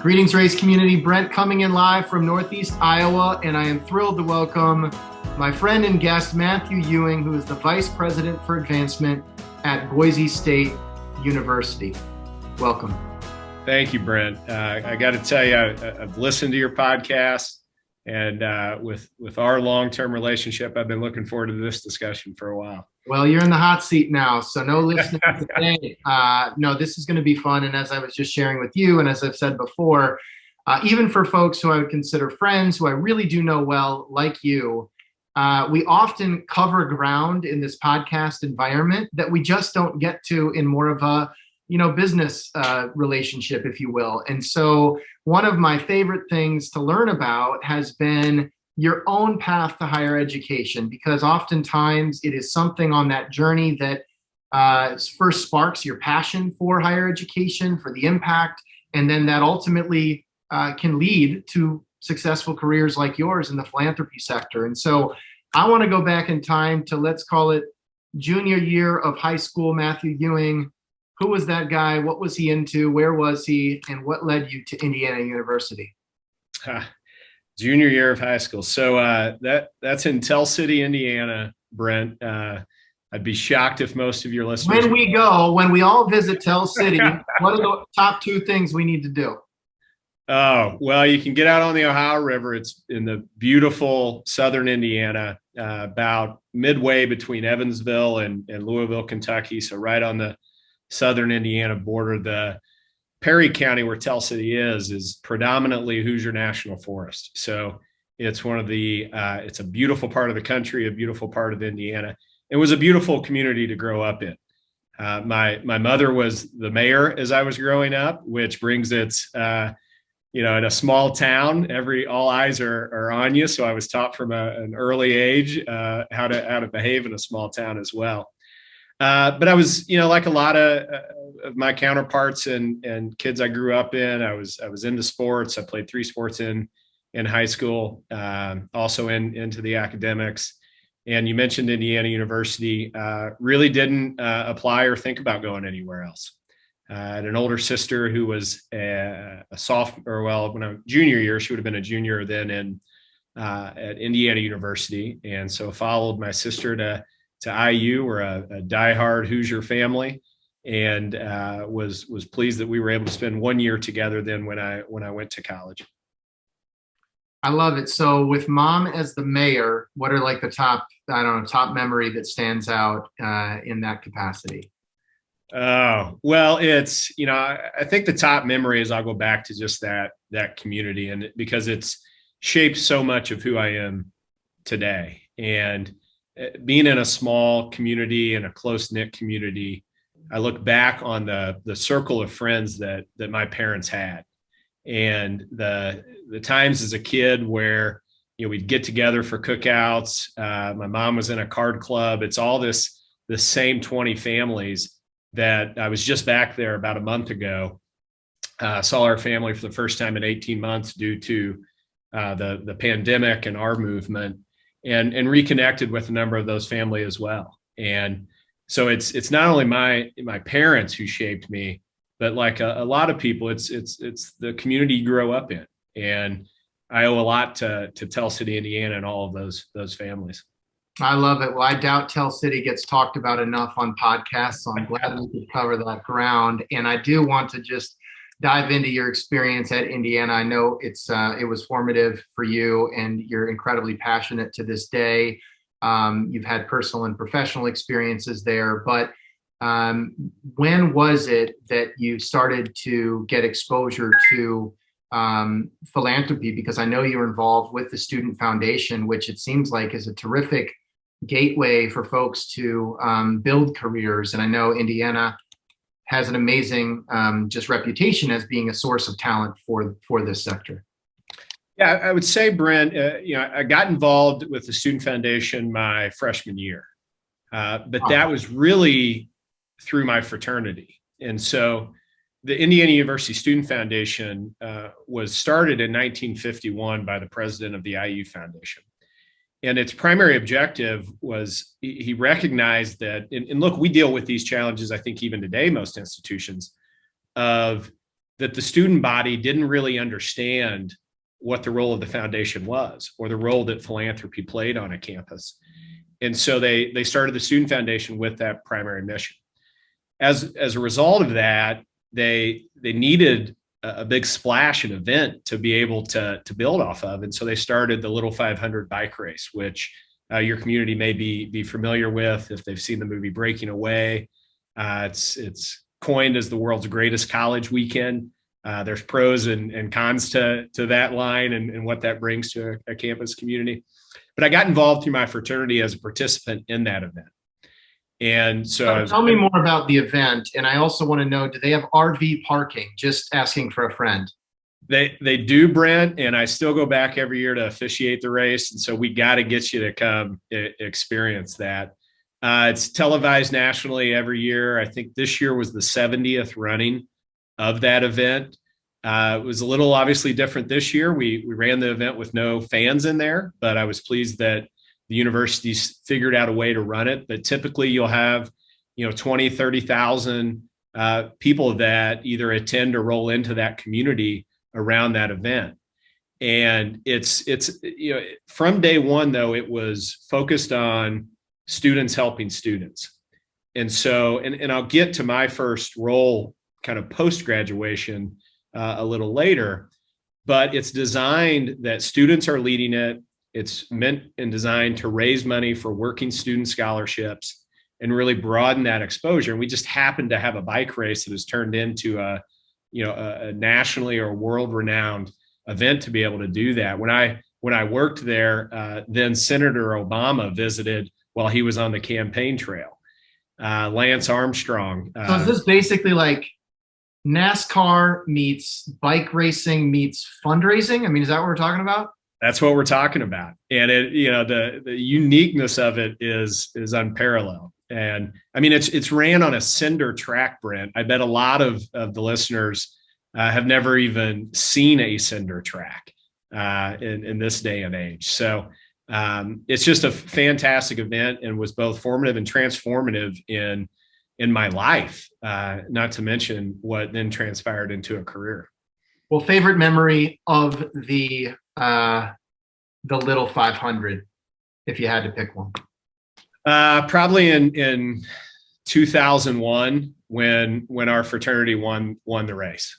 Greetings, Race community. Brent coming in live from Northeast Iowa, and I am thrilled to welcome my friend and guest, Matthew Ewing, who is the Vice President for Advancement at Boise State University. Welcome. Thank you, Brent. I got to tell you, I've listened to your podcast, and with our long-term relationship, I've been looking forward to this discussion for a while. Well, you're in the hot seat now, so no listening today. No, this is going to be fun. And as I was just sharing with you, and as I've said before, even for folks who I would consider friends, who I really do know well, like you, we often cover ground in this podcast environment that we just don't get to in more of a, business relationship, if you will. And so one of my favorite things to learn about has been your own path to higher education, because oftentimes it is something on that journey that first sparks your passion for higher education, for the impact, and then that ultimately can lead to successful careers like yours in the philanthropy sector. And so I want to go back in time to, let's call it, junior year of high school. Matthew Ewing, who was that guy? What was he into? Where was he? And what led you to Indiana University? Junior year of high school. So that's in Tell City, Indiana, Brent. I'd be shocked if most of your listeners. When we all visit Tell City, what are the top two things we need to do? Oh, well, you can get out on the Ohio River. It's in the beautiful southern Indiana, about midway between Evansville and Louisville, Kentucky. So right on the southern Indiana border. The Perry County, where Tell City is predominantly Hoosier National Forest. So it's one of the, it's a beautiful part of the country, a beautiful part of Indiana. It was a beautiful community to grow up in. My mother was the mayor as I was growing up, which brings its, in a small town, all eyes are on you. So I was taught from an early age how to behave in a small town as well. But I was, like a lot of my counterparts and kids I grew up in, I was into sports. I played 3 sports in high school, also into the academics. And you mentioned Indiana University, really didn't apply or think about going anywhere else. I had an older sister who was a sophomore, when I was junior year, she would have been a junior then at Indiana University. And so followed my sister to IU. We're a diehard Hoosier family, and was pleased that we were able to spend 1 year together then when I went to college. I love it. So with mom as the mayor, what are like the top memory that stands out in that capacity? Oh, well, it's, I think the top memory is I'll go back to just that community, and because it's shaped so much of who I am today. And being in a small community and a close-knit community, I look back on the circle of friends that my parents had, and the times as a kid where we'd get together for cookouts. My mom was in a card club. It's all the same 20 families that I was just back there about a month ago. Saw our family for the first time in 18 months due to the pandemic and our movement. And reconnected with a number of those families as well. And so it's not only my parents who shaped me, but like a lot of people, it's the community you grow up in. And I owe a lot to Tell City, Indiana, and all of those families. I love it. Well, I doubt Tell City gets talked about enough on podcasts, so I'm glad we could cover that ground. And I do want to just dive into your experience at Indiana. I know it was formative for you, and you're incredibly passionate to this day. You've had personal and professional experiences there, but when was it that you started to get exposure to philanthropy? Because I know you're involved with the Student Foundation, which it seems like is a terrific gateway for folks to build careers. And I know Indiana has an amazing just reputation as being a source of talent for this sector. Yeah, I would say, Brent, I got involved with the Student Foundation my freshman year, but that was really through my fraternity. And so the Indiana University Student Foundation was started in 1951 by the president of the IU Foundation. And its primary objective was he recognized that, and look, we deal with these challenges, I think, even today, most institutions, of that the student body didn't really understand what the role of the foundation was or the role that philanthropy played on a campus. And so they started the Student Foundation with that primary mission. As a result of that, they needed a big splash, an event to be able to build off of. And so they started the Little 500 bike race, which your community may be familiar with if they've seen the movie Breaking Away. It's coined as the world's greatest college weekend. There's pros and cons to that line and what that brings to a campus community. But I got involved through my fraternity as a participant in that event. And so tell me more about the event. And I also want to know, do they have RV parking? Just asking for a friend. They do, Brent, and I still go back every year to officiate the race. And so we got to get you to come experience that. It's televised nationally every year. I think this year was the 70th running of that event. It was a little obviously different this year. We ran the event with no fans in there, but I was pleased that the universities figured out a way to run it. But typically you'll have, 20, 30,000 people that either attend or roll into that community around that event. And it's from day one, though, it was focused on students helping students. And so, and I'll get to my first role kind of post-graduation a little later, but it's designed that students are leading it. It's meant and designed to raise money for working student scholarships and really broaden that exposure. And we just happened to have a bike race that has turned into a nationally or world-renowned event to be able to do that. When I worked there, then Senator Obama visited while he was on the campaign trail. Lance Armstrong. So is this basically like NASCAR meets bike racing meets fundraising? I mean, is that what we're talking about? That's what we're talking about. And the uniqueness of it is unparalleled. And I mean, it's ran on a cinder track, Brent. I bet a lot of the listeners have never even seen a cinder track in this day and age. So it's just a fantastic event and was both formative and transformative in my life, not to mention what then transpired into a career. Well, favorite memory of the Little 500, if you had to pick one? Probably in 2001 when our fraternity won the race.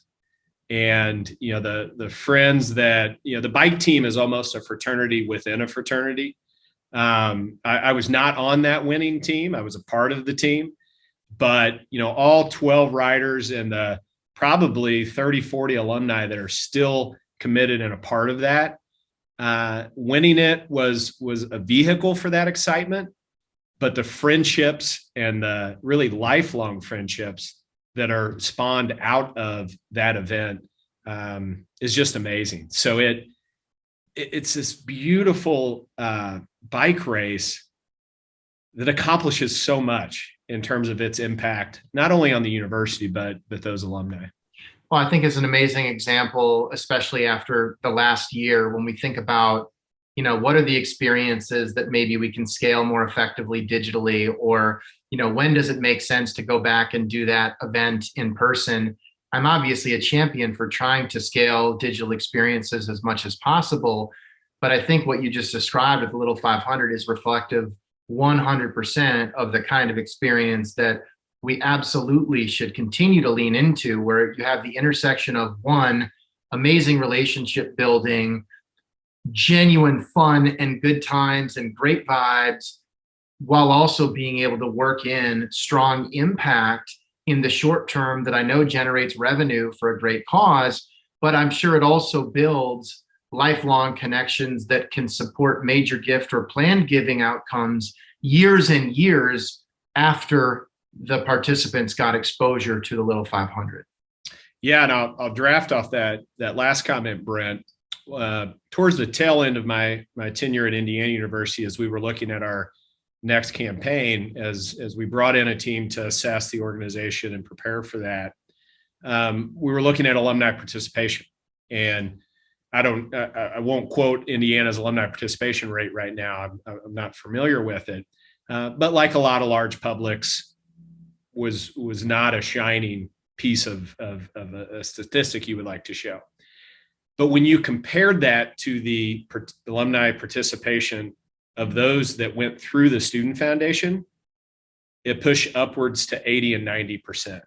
And the friends that the bike team is almost a fraternity within a fraternity. I was not on that winning team. I was a part of the team, but all 12 riders and the probably 30, 40 alumni that are still committed and a part of that. Winning it was a vehicle for that excitement, but the friendships and the really lifelong friendships that are spawned out of that event is just amazing. So it's this beautiful bike race that accomplishes so much in terms of its impact, not only on the university, but those alumni. Well, I think it's an amazing example, especially after the last year, when we think about, what are the experiences that maybe we can scale more effectively digitally, or, when does it make sense to go back and do that event in person? I'm obviously a champion for trying to scale digital experiences as much as possible. But I think what you just described with the Little 500 is reflective 100% of the kind of experience that we absolutely should continue to lean into, where you have the intersection of one, amazing relationship building, genuine fun and good times and great vibes, while also being able to work in strong impact in the short term that I know generates revenue for a great cause, but I'm sure it also builds lifelong connections that can support major gift or planned giving outcomes years and years after the participants got exposure to the Little 500. Yeah, and I'll draft off that last comment, Brent. Towards the tail end of my tenure at Indiana University, as we were looking at our next campaign, as we brought in a team to assess the organization and prepare for that, we were looking at alumni participation. And I won't quote Indiana's alumni participation rate right now. I'm not familiar with it, but like a lot of large publics, was not a shining piece of a statistic you would like to show. But when you compared that to the alumni participation of those that went through the Student Foundation, it pushed upwards to 80 and 90%.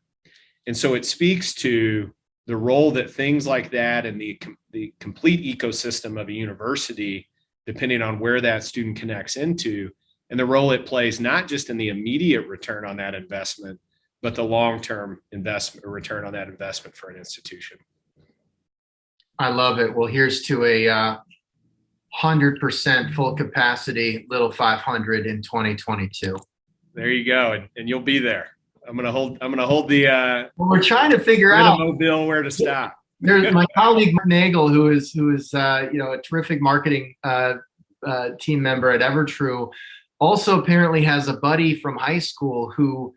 And so it speaks to the role that things like that and the complete ecosystem of a university, depending on where that student connects into, and the role it plays not just in the immediate return on that investment, but the long-term investment or return on that investment for an institution. I love it. Well, here's to a 100% full capacity Little 500 in 2022. There you go, and you'll be there. I'm gonna hold the. Well, we're trying to figure out Mobile where to stop. There's my colleague Mark Nagel, who is a terrific marketing team member at Evertrue. Also, apparently has a buddy from high school who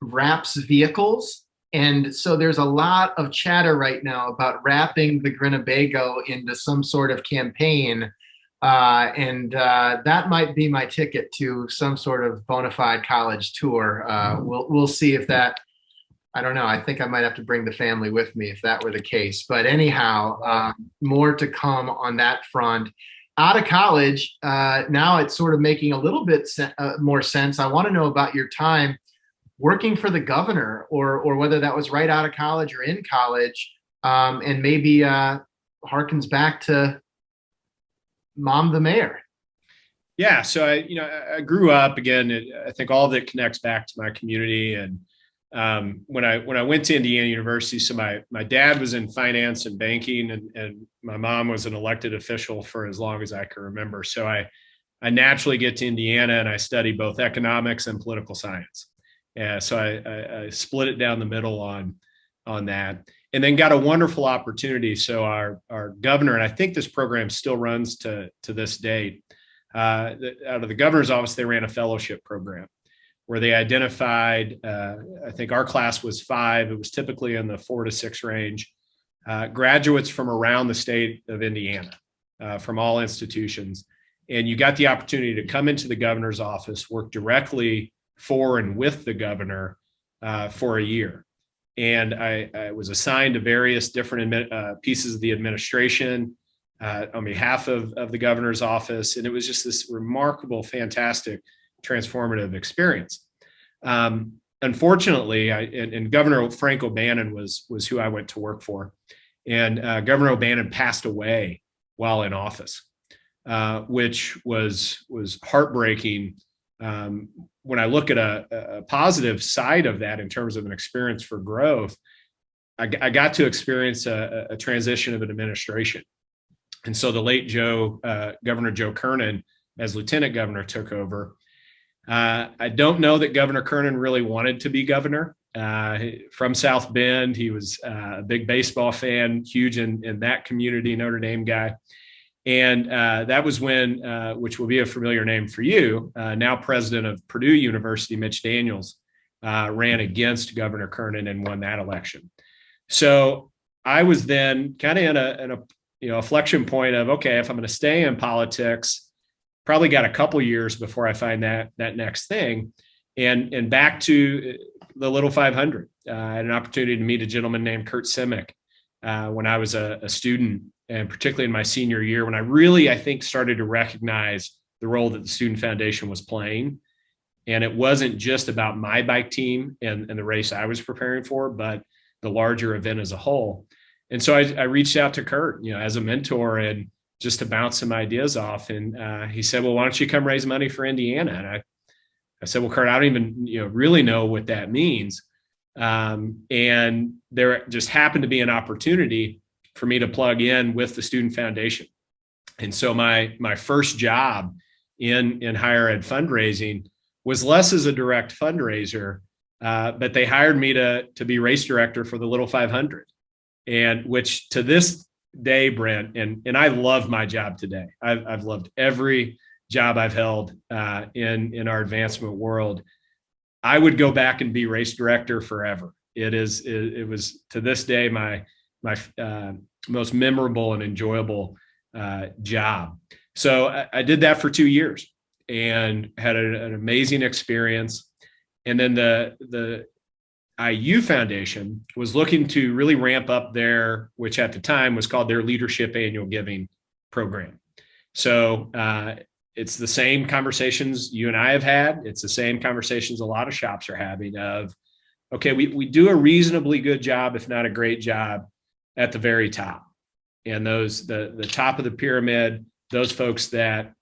wraps vehicles. And so there's a lot of chatter right now about wrapping the Grinnebago into some sort of campaign. And that might be my ticket to some sort of bona fide college tour. We'll see if that, I don't know. I think I might have to bring the family with me if that were the case. But anyhow, more to come on that front. Out of college, now it's sort of making a little bit more sense. I want to know about your time working for the governor, or whether that was right out of college or in college, and maybe harkens back to Mom the Mayor. Yeah, so I grew up, again, I think all of it connects back to my community. And when I went to Indiana University, so my dad was in finance and banking, and my mom was an elected official for as long as I can remember. So I naturally get to Indiana and I study both economics and political science. Yeah, so I split it down the middle on that, and then got a wonderful opportunity. So our governor, and I think this program still runs to this date, out of the governor's office, they ran a fellowship program where they identified, I think our class was 5. It was typically in the 4 to 6 range, graduates from around the state of Indiana, from all institutions. And you got the opportunity to come into the governor's office, work directly for and with the governor for a year. And I was assigned to various different pieces of the administration on behalf of the governor's office. And it was just this remarkable, fantastic, transformative experience. Unfortunately, and Governor Frank O'Bannon was who I went to work for. And Governor O'Bannon passed away while in office, which was heartbreaking. When I look at a positive side of that in terms of an experience for growth, I got to experience a transition of an administration. And so the late Governor Joe Kernan, as lieutenant governor, took over. I don't know that Governor Kernan really wanted to be governor. From South Bend, he was a big baseball fan, huge in that community, Notre Dame guy. And that was when, which will be a familiar name for you, now president of Purdue University, Mitch Daniels, ran against Governor Kernan and won that election. So I was then kind of in a flexion point of, okay, if I'm going to stay in politics, probably got a couple years before I find that next thing. And back to the Little 500, I had an opportunity to meet a gentleman named Kurt Simic when I was a student, and particularly in my senior year, when I really, I think, started to recognize the role that the Student Foundation was playing. And it wasn't just about my bike team and the race I was preparing for, but the larger event as a whole. And so I reached out to Kurt, as a mentor, and just to bounce some ideas off. And he said, well, why don't you come raise money for Indiana? And I said, well, Kurt, I don't even really know what that means. And there just happened to be an opportunity for me to plug in with the Student Foundation. And so my first job in higher ed fundraising was less as a direct fundraiser, but they hired me to be race director for the Little 500, and which to this day, Brent, and I love my job today. I've loved every job I've held in our advancement world. I would go back and be race director forever. It was to this day my most memorable and enjoyable job. So I did that for 2 years and had an amazing experience. And then the IU Foundation was looking to really ramp up their, which at the time was called their Leadership Annual Giving program. So it's the same conversations you and I have had. It's the same conversations a lot of shops are having of, okay, we do a reasonably good job, if not a great job, at the very top. And those, the top of the pyramid, those folks that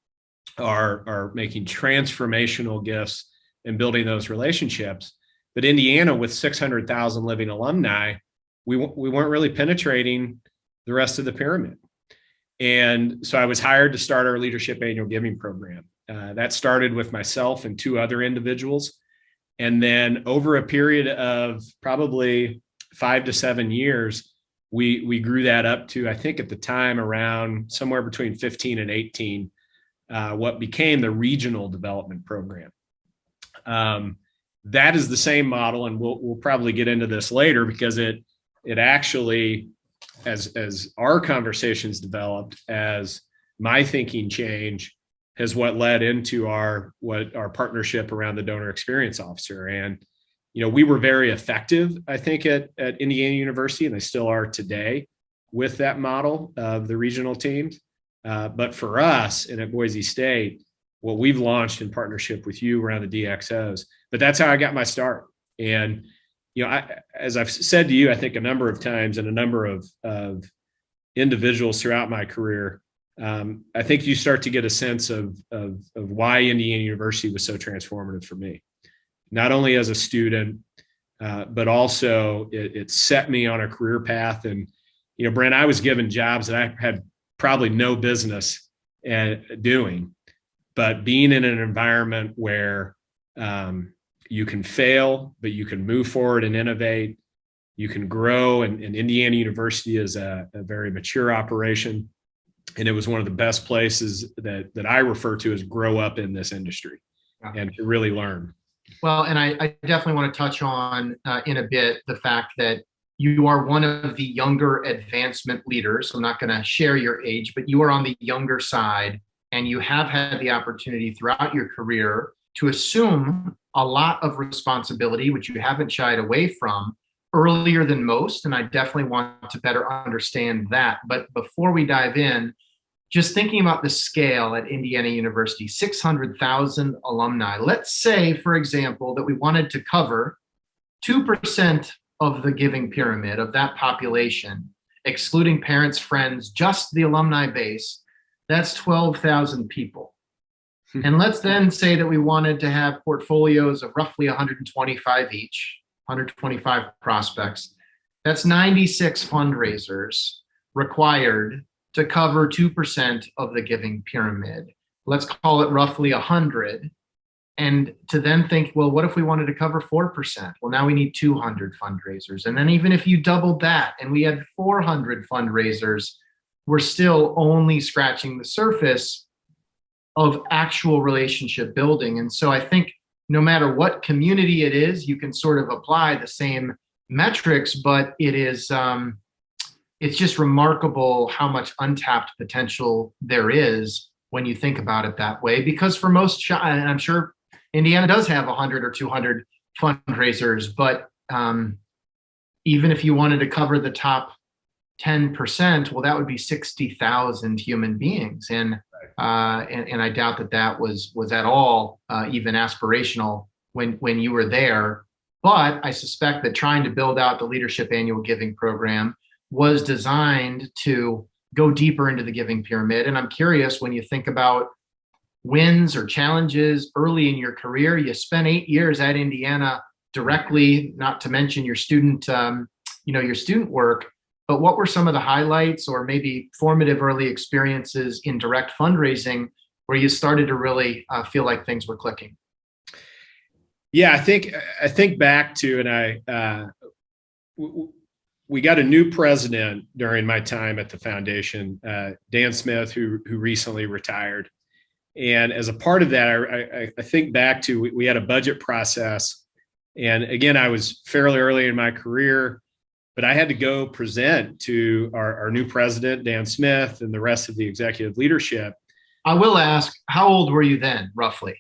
are making transformational gifts and building those relationships. But Indiana, with 600,000 living alumni, we weren't really penetrating the rest of the pyramid. And so I was hired to start our Leadership Annual Giving program. That started with myself and two other individuals. And then over a period of probably 5 to 7 years, we grew that up to, I think at the time, around somewhere between 15 and 18, what became the Regional Development Program. That is the same model, and we'll probably get into this later, because it actually, as our conversations developed, as my thinking changed, has what led into our partnership around the Donor Experience Officer. And we were very effective, I think, at Indiana University, and they still are today, with that model of the regional teams. But for us and at Boise State, what we've launched in partnership with you around the DXOs, but that's how I got my start. And as I've said to you, I think a number of times, and a number of individuals throughout my career, I think you start to get a sense of why Indiana University was so transformative for me, not only as a student, but also it set me on a career path. And Brent, I was given jobs that I had probably no business doing, but being in an environment where you can fail, but you can move forward and innovate, you can grow. And Indiana University is a very mature operation. And it was one of the best places that I refer to as grow up in this industry and to really learn. Well, and I definitely want to touch on in a bit the fact that you are one of the younger advancement leaders. I'm not going to share your age, but you are on the younger side, and you have had the opportunity throughout your career to assume a lot of responsibility, which you haven't shied away from, earlier than most. And I definitely want to better understand that. But before we dive in, just thinking about the scale at Indiana University, 600,000 alumni. Let's say, for example, that we wanted to cover 2% of the giving pyramid of that population, excluding parents, friends, just the alumni base. That's 12,000 people. And let's then say that we wanted to have portfolios of roughly 125 each, 125 prospects. That's 96 fundraisers required to cover 2% of the giving pyramid. Let's call it roughly 100. And to then think, well, what if we wanted to cover 4%? Well, now we need 200 fundraisers. And then even if you doubled that and we had 400 fundraisers, we're still only scratching the surface of actual relationship building. And so I think no matter what community it is, you can sort of apply the same metrics, but it's just remarkable how much untapped potential there is when you think about it that way. Because for most, and I'm sure Indiana does have 100 or 200 fundraisers, but even if you wanted to cover the top 10%, well, that would be 60,000 human beings. And I doubt that was at all even aspirational when you were there. But I suspect that trying to build out the Leadership Annual Giving Program was designed to go deeper into the giving pyramid. And I'm curious, when you think about wins or challenges early in your career, you spent 8 years at Indiana directly, not to mention your student, your student work. But what were some of the highlights or maybe formative early experiences in direct fundraising where you started to really feel like things were clicking? Yeah, I think back to, and we got a new president during my time at the foundation, Dan Smith, who recently retired. And as a part of that, I think back to, we had a budget process. And again, I was fairly early in my career, but I had to go present to our new president, Dan Smith, and the rest of the executive leadership. I will ask, how old were you then, roughly?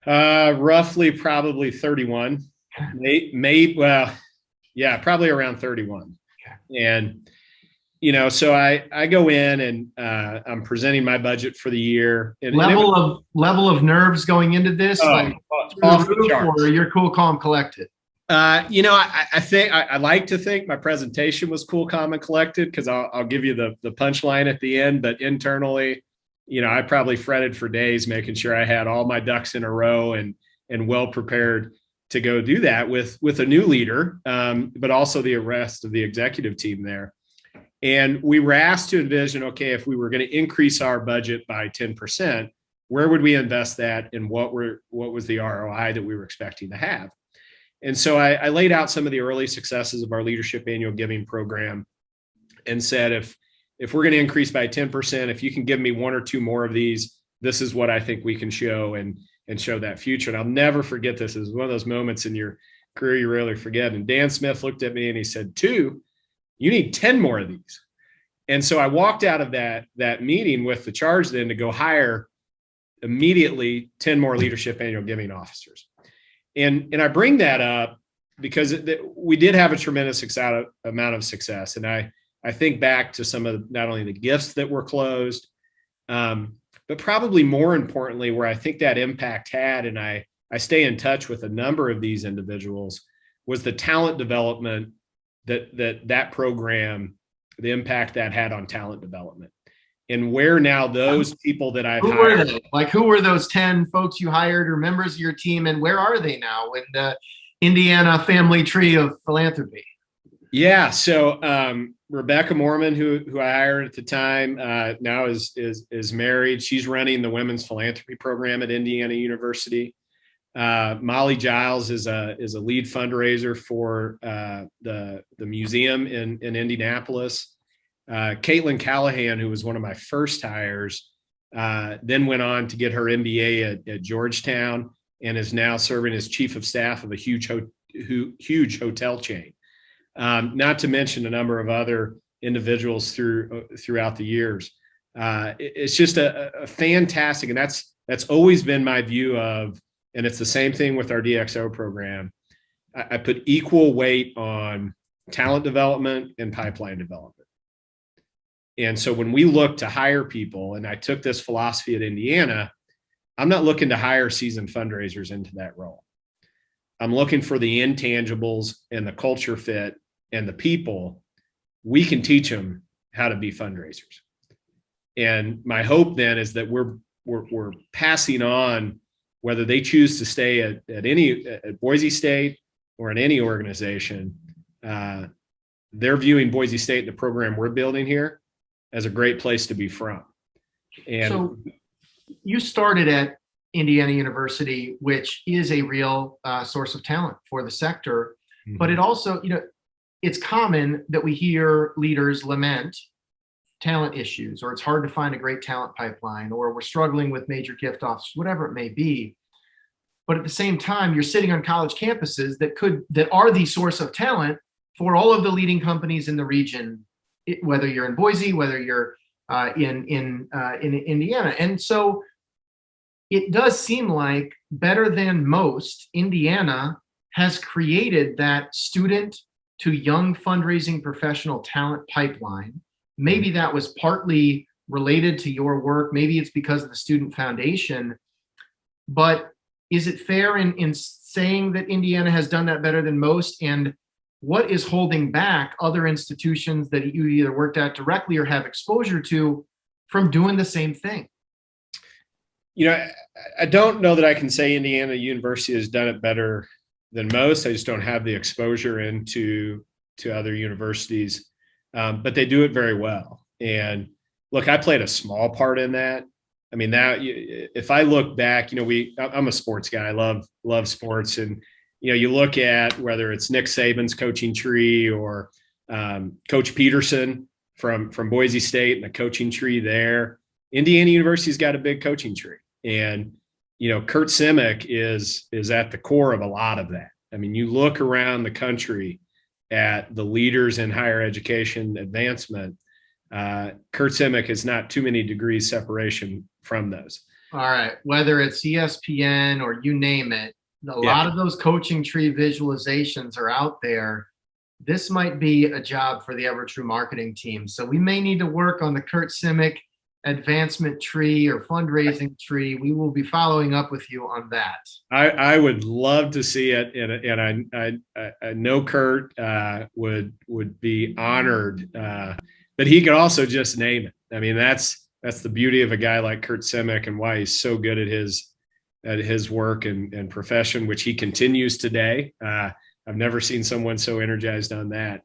Roughly probably 31. Well, yeah, probably around 31. Okay. And, so I go in and I'm presenting my budget for the year. And level of nerves going into this, like off through the roof, or you're cool, calm, collected? I think I like to think my presentation was cool, calm, and collected, because I'll give you the punchline at the end. But internally, I probably fretted for days making sure I had all my ducks in a row and well prepared to go do that with a new leader, but also the rest of the executive team there. And we were asked to envision, okay, if we were going to increase our budget by 10%, where would we invest that, and what was the ROI that we were expecting to have? And so I laid out some of the early successes of our leadership annual giving program and said, if we're going to increase by 10%, if you can give me one or two more of these, this is what I think we can show and show that future. And I'll never forget this. It was one of those moments in your career you rarely forget. And Dan Smith looked at me and he said, 2, you need 10 more of these. And so I walked out of that meeting with the charge then to go hire immediately 10 more leadership annual giving officers. And I bring that up because we did have a tremendous amount of success. And I think back to some of not only the gifts that were closed, but probably more importantly, where I think that impact had, and I stay in touch with a number of these individuals, was the talent development that program, the impact that had on talent development. And where now those people that I've hired. Were they? Like, who were those 10 folks you hired or members of your team, and where are they now in the Indiana family tree of philanthropy? Yeah. So Rebecca Mormon, who I hired at the time, now is married. She's running the women's philanthropy program at Indiana University. Molly Giles is a lead fundraiser for the museum in Indianapolis. Caitlin Callahan, who was one of my first hires, then went on to get her MBA at Georgetown and is now serving as chief of staff of a huge hotel chain. Not to mention a number of other individuals throughout the years. It's just a fantastic, and that's always been my view of, and it's the same thing with our DXO program. I put equal weight on talent development and pipeline development. And so when we look to hire people, and I took this philosophy at Indiana, I'm not looking to hire seasoned fundraisers into that role. I'm looking for the intangibles and the culture fit and the people. We can teach them how to be fundraisers. And my hope then is that we're passing on, whether they choose to stay at Boise State or in any organization, they're viewing Boise State and the program we're building here as a great place to be from. And so you started at Indiana University, which is a real source of talent for the sector, but it also, it's common that we hear leaders lament talent issues, or it's hard to find a great talent pipeline, or we're struggling with major gift officers, whatever it may be. But at the same time, you're sitting on college campuses that are the source of talent for all of the leading companies in the region, whether you're in Boise, whether you're in Indiana. And so it does seem like, better than most, Indiana has created that student to young fundraising professional talent pipeline. Maybe that was partly related to your work. Maybe it's because of the Student Foundation. But is it fair in saying that Indiana has done that better than most? And what is holding back other institutions that you either worked at directly or have exposure to from doing the same thing? I don't know that I can say Indiana University has done it better than most. I just don't have the exposure into other universities, but they do it very well. And look, I played a small part in that. I mean, if I look back, I'm a sports guy. I love sports, and you look at whether it's Nick Saban's coaching tree or Coach Peterson from Boise State and the coaching tree there. Indiana University's got a big coaching tree, and Kurt Simic is at the core of a lot of that. I mean, you look around the country at the leaders in higher education advancement. Kurt Simic is not too many degrees separation from those. All right, whether it's ESPN or you name it, A lot of those coaching tree visualizations are out there. This might be a job for the Ever True marketing team. So we may need to work on the Kurt Simic advancement tree or fundraising tree. We will be following up with you on that. I would love to see it, and I know Kurt would be honored, but he could also just name it. I mean, that's the beauty of a guy like Kurt Simic and why he's so good at his work and profession, which he continues today. I've never seen someone so energized on that.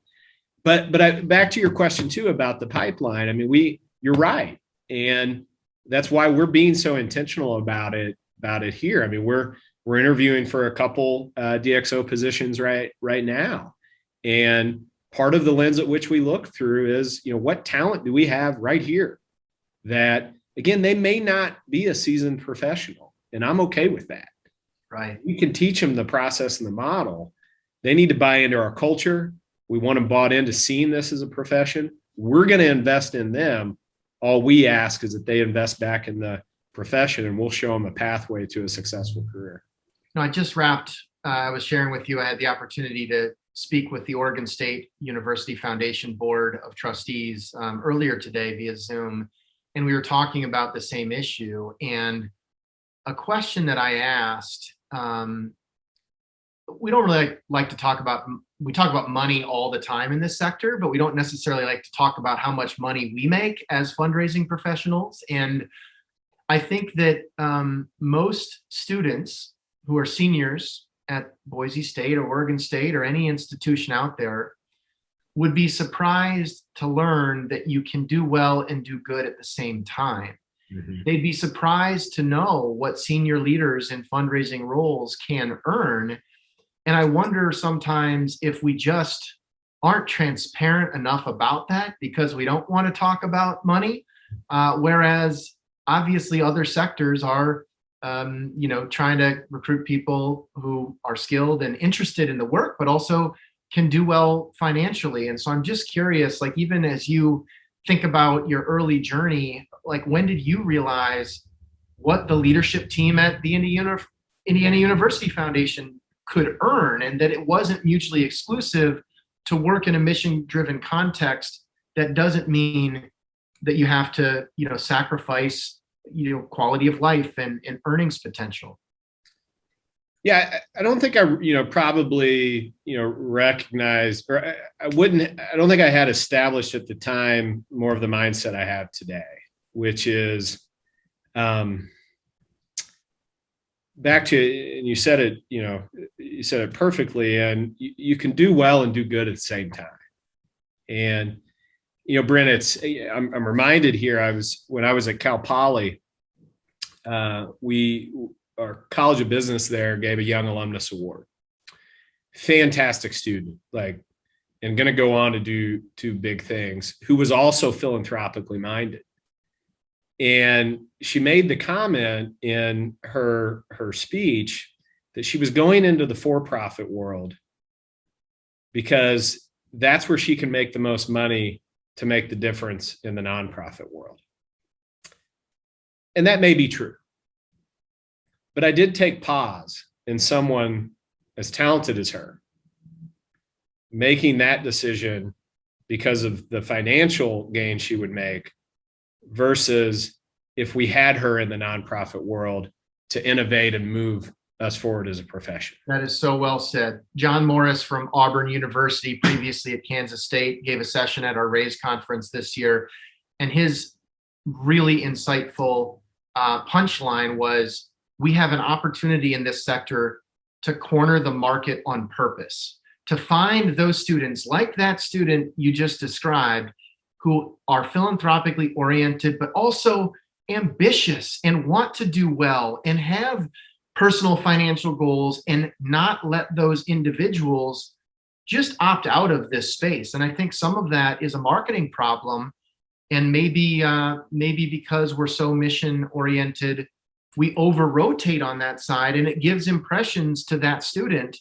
But back to your question too about the pipeline. I mean, you're right. And that's why we're being so intentional about it here. I mean, we're interviewing for a couple DXO positions right now. And part of the lens at which we look through is, what talent do we have right here that, again, they may not be a seasoned professional, and I'm okay with that. Right. We can teach them the process and the model. They need to buy into our culture. We want them bought into seeing this as a profession. We're going to invest in them. All we ask is that they invest back in the profession, and we'll show them a pathway to a successful career. I just wrapped, I was sharing with you, I had the opportunity to speak with the Oregon State University Foundation Board of Trustees earlier today via Zoom, and we were talking about the same issue. And a question that I asked, we don't really like to talk about, we talk about money all the time in this sector, but we don't necessarily like to talk about how much money we make as fundraising professionals. And I think that most students who are seniors at Boise State or Oregon State or any institution out there would be surprised to learn that you can do well and do good at the same time. Mm-hmm. They'd be surprised to know what senior leaders in fundraising roles can earn. And I wonder sometimes if we just aren't transparent enough about that because we don't want to talk about money, whereas obviously other sectors are, trying to recruit people who are skilled and interested in the work, but also can do well financially. And so I'm just curious, like, even as you think about your early journey, like, when did you realize what the leadership team at the Indiana University Foundation could earn, and that it wasn't mutually exclusive to work in a mission-driven context? That doesn't mean that you have to, sacrifice, quality of life and earnings potential. Yeah, I don't think I, probably, recognized, or I don't think I had established at the time more of the mindset I have today, which is back to, and you said it, you said it perfectly, and you can do well and do good at the same time. And, Brent, I'm reminded here, when I was at Cal Poly, our College of Business there gave a Young Alumnus Award. Fantastic student, and going to go on to do big things, who was also philanthropically minded. And she made the comment in her speech that she was going into the for-profit world because that's where she can make the most money to make the difference in the nonprofit world. And that may be true. But I did take pause in someone as talented as her making that decision because of the financial gain she would make versus if we had her in the nonprofit world to innovate and move us forward as a profession. That is so well said. John Morris from Auburn University, previously at Kansas State, gave a session at our RAISE conference this year. And his really insightful punchline was, we have an opportunity in this sector to corner the market on purpose, to find those students like that student you just described, who are philanthropically oriented, but also ambitious and want to do well and have personal financial goals, and not let those individuals just opt out of this space. And I think some of that is a marketing problem. And maybe because we're so mission oriented, we over rotate on that side, and it gives impressions to that student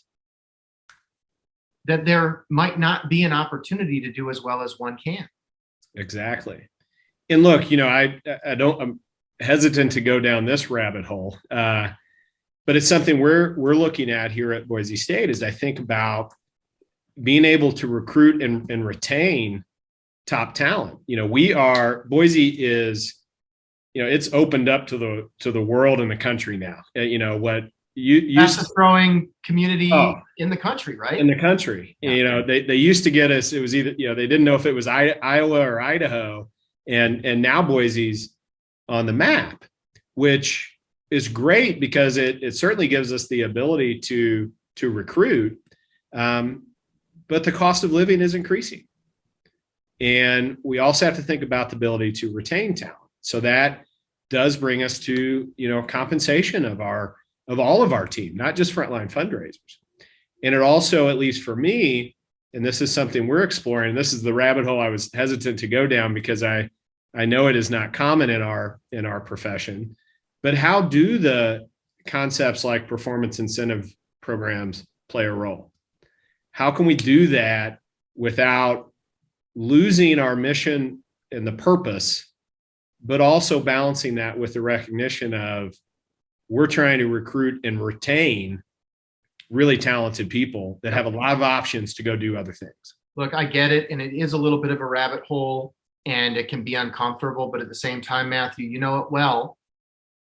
that there might not be an opportunity to do as well as one can. Exactly. And look, I'm hesitant to go down this rabbit hole. but it's something we're looking at here at Boise State. As I think about being able to recruit and retain top talent. Boise is, it's opened up to the world and the country now. What you fastest growing community in the country, right? In the country. Yeah. They used to get us, it was either, they didn't know if it was Iowa or Idaho, and now Boise's on the map, which is great because it certainly gives us the ability to recruit. But the cost of living is increasing. And we also have to think about the ability to retain talent. So that does bring us to, compensation of all of our team, not just frontline fundraisers. And it also, at least for me, and this is something we're exploring, this is the rabbit hole I was hesitant to go down because I know it is not common in our profession, but how do the concepts like performance incentive programs play a role? How can we do that without losing our mission and the purpose, but also balancing that with the recognition of we're trying to recruit and retain really talented people that have a lot of options to go do other things? Look, I get it. And it is a little bit of a rabbit hole and it can be uncomfortable, but at the same time, Matthew, you know it well.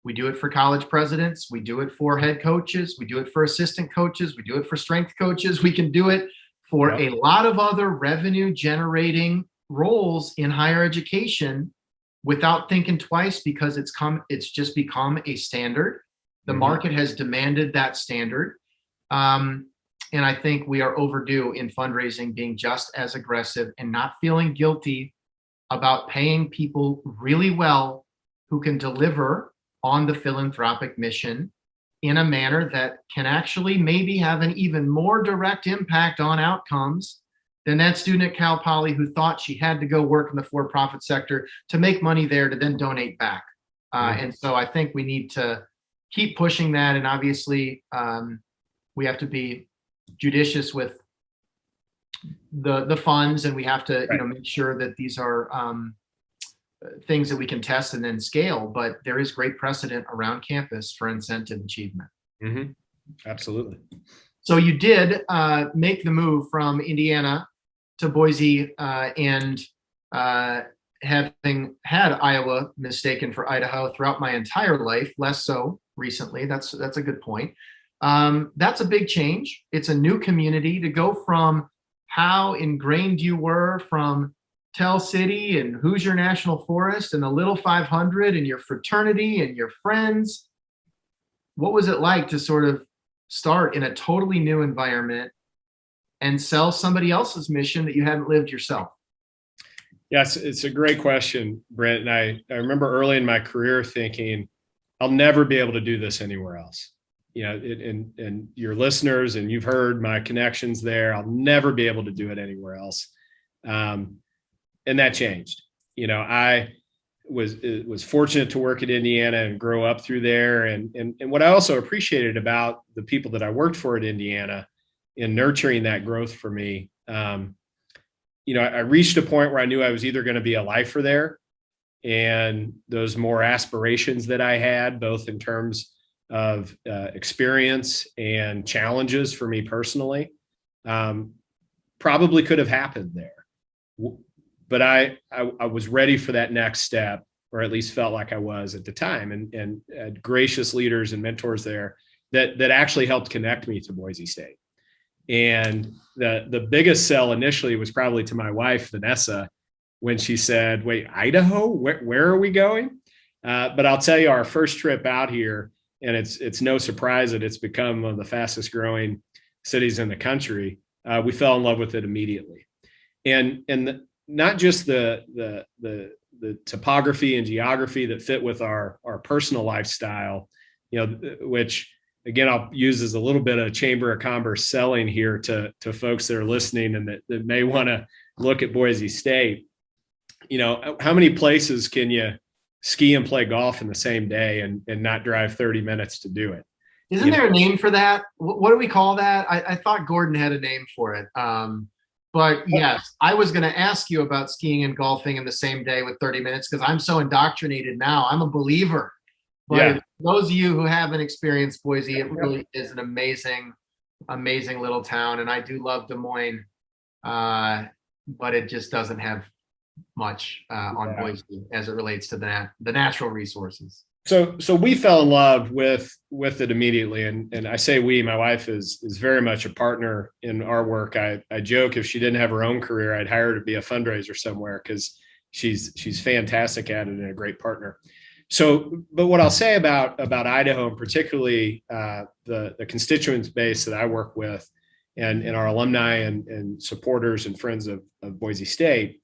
We do it for college presidents. We do it for head coaches. We do it for assistant coaches. We do it for strength coaches. We can do it for a lot of other revenue generating roles in higher education without thinking twice because it's just become a standard. The market has demanded that standard. And I think we are overdue in fundraising being just as aggressive and not feeling guilty about paying people really well who can deliver on the philanthropic mission in a manner that can actually maybe have an even more direct impact on outcomes than that student at Cal Poly who thought she had to go work in the for-profit sector to make money there to then donate back. And so I think we need to keep pushing that. And obviously we have to be judicious with the funds, and we have to make sure that these are things that we can test and then scale, but there is great precedent around campus for incentive achievement. Absolutely. So you did make the move from Indiana to Boise, and having had Iowa mistaken for Idaho throughout my entire life, less so recently. That's a good point. That's a big change. It's a new community to go from how ingrained you were from Tell City and Hoosier National Forest and the Little 500 and your fraternity and your friends. What was it like to sort of start in a totally new environment and sell somebody else's mission that you hadn't lived yourself? Yes, it's a great question, Brent. And I remember early in my career thinking, I'll never be able to do this anywhere else. And your listeners, and you've heard my connections there, I'll never be able to do it anywhere else. And that changed. I was fortunate to work at Indiana and grow up through there. And what I also appreciated about the people that I worked for at Indiana in nurturing that growth for me, I reached a point where I knew I was either going to be a lifer there, and those more aspirations that I had, both in terms of experience and challenges for me personally, probably could have happened there. But I was ready for that next step, or at least felt like I was at the time, and had gracious leaders and mentors there that actually helped connect me to Boise State. And the biggest sell initially was probably to my wife, Vanessa, when she said, "Wait, Idaho? Where are we going?" But I'll tell you, our first trip out here, and it's no surprise that it's become one of the fastest growing cities in the country. We fell in love with it immediately, and not just the topography and geography that fit with our personal lifestyle, which again, I'll use as a little bit of Chamber of Commerce selling here to folks that are listening and that may want to look at Boise State. How many places can you ski and play golf in the same day and not drive 30 minutes to do it? Isn't there a name for that? What do we call that? I thought Gordon had a name for it. But yes, I was going to ask you about skiing and golfing in the same day with 30 minutes because I'm so indoctrinated now. I'm a believer But those of you who haven't experienced Boise, it really is an amazing, amazing little town. And I do love Des Moines, but it just doesn't have much on Boise as it relates to the natural resources. So we fell in love with it immediately, and I say we. My wife is very much a partner in our work. I joke, if she didn't have her own career, I'd hire her to be a fundraiser somewhere, because she's fantastic at it and a great partner. So, but what I'll say about Idaho, and particularly the constituents base that I work with, and our alumni and supporters and friends of Boise State,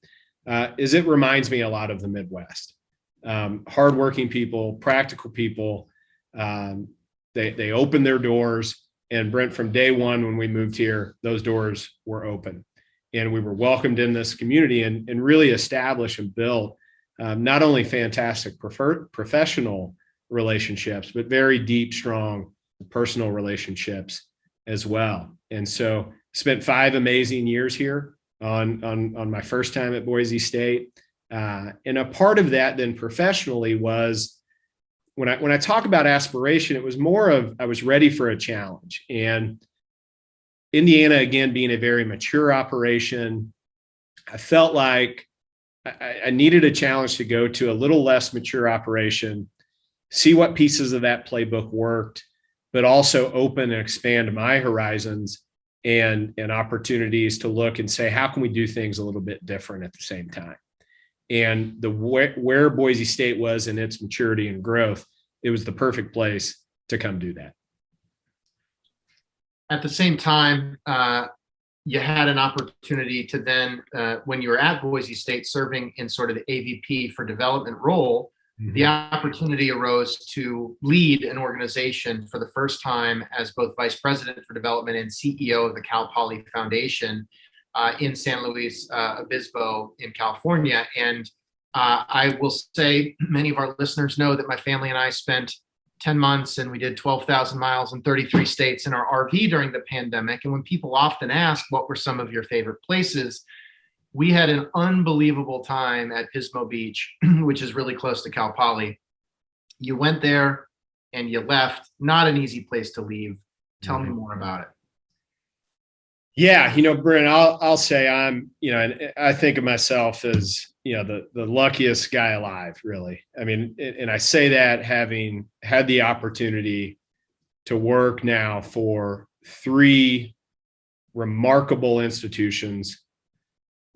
is it reminds me a lot of the Midwest. Hardworking people, practical people. They open their doors, and Brent, from day one when we moved here, those doors were open, and we were welcomed in this community, and really established and built not only fantastic professional relationships, but very deep, strong personal relationships as well. And so spent 5 amazing years here on my first time at Boise State. And a part of that then professionally was when I talk about aspiration, it was more of, I was ready for a challenge. And Indiana, again, being a very mature operation, I felt like I needed a challenge to go to a little less mature operation, see what pieces of that playbook worked, but also open and expand my horizons and opportunities to look and say, how can we do things a little bit different at the same time? And where Boise State was in its maturity and growth, it was the perfect place to come do that. At the same time, you had an opportunity to then, when you were at Boise State serving in sort of the AVP for development role, the opportunity arose to lead an organization for the first time as both vice president for development and CEO of the Cal Poly Foundation in San Luis Obispo in California. And I will say, many of our listeners know that my family and I spent 10 months and we did 12,000 miles in 33 states in our RV during the pandemic. And when people often ask, what were some of your favorite places? We had an unbelievable time at Pismo Beach, which is really close to Cal Poly. You went there and you left. Not an easy place to leave. Tell me more about it. Yeah, Brent, I'll say I'm, and I think of myself as, the luckiest guy alive, really. I mean, and I say that having had the opportunity to work now for 3 remarkable institutions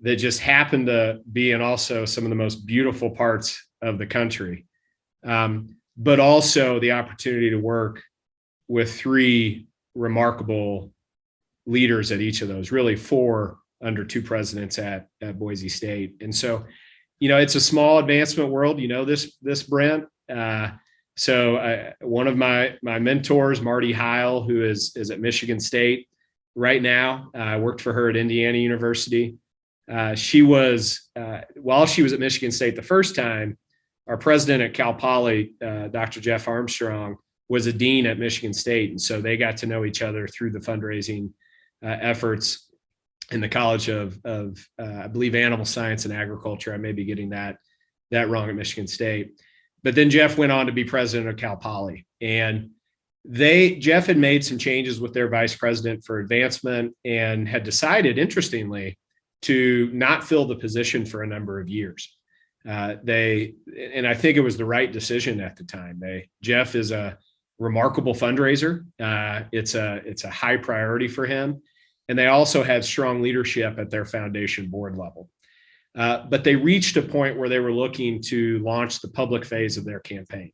that just happen to be in also some of the most beautiful parts of the country. But also the opportunity to work with 3 remarkable leaders at each of those, really 4 under 2 presidents at Boise State. And so, it's a small advancement world, this Brent. So one of my mentors, Marty Heil, who is at Michigan State right now, I worked for her at Indiana University. She was, while she was at Michigan State the first time, our president at Cal Poly, Dr. Jeff Armstrong, was a dean at Michigan State. And so they got to know each other through the fundraising efforts in the College of I believe, Animal Science and Agriculture. I may be getting that wrong at Michigan State. But then Jeff went on to be president of Cal Poly. And Jeff had made some changes with their vice president for advancement and had decided, interestingly, to not fill the position for a number of years. And I think it was the right decision at the time. Jeff is a remarkable fundraiser. It's a high priority for him. And they also had strong leadership at their foundation board level. But they reached a point where they were looking to launch the public phase of their campaign.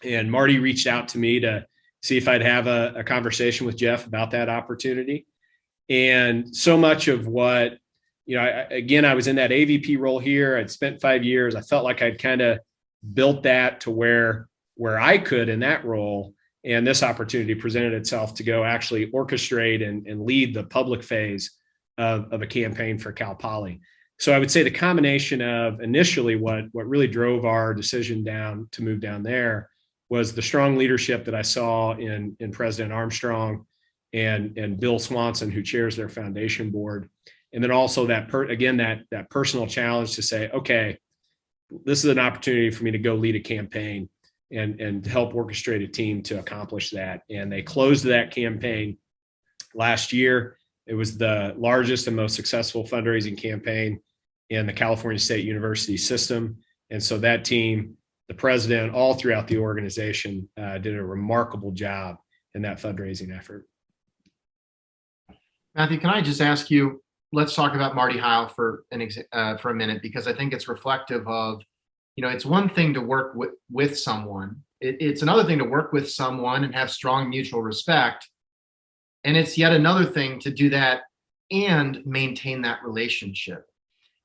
And Marty reached out to me to see if I'd have a conversation with Jeff about that opportunity. And so much of what, I was in that AVP role here. I'd spent 5 years. I felt like I'd kind of built that to where I could in that role. And this opportunity presented itself to go actually orchestrate and lead the public phase of a campaign for Cal Poly. So I would say the combination of initially what really drove our decision to move down there was the strong leadership that I saw in President Armstrong and Bill Swanson, who chairs their foundation board. And then also that personal challenge to say, okay, this is an opportunity for me to go lead a campaign and help orchestrate a team to accomplish that. And they closed that campaign last year. It was the largest and most successful fundraising campaign in the California State University system. And so that team, the president, all throughout the organization, did a remarkable job in that fundraising effort. Matthew, can I just ask you, let's talk about Marty Heil for a minute, because I think it's reflective of, it's one thing to work with someone. It's another thing to work with someone and have strong mutual respect. And it's yet another thing to do that and maintain that relationship.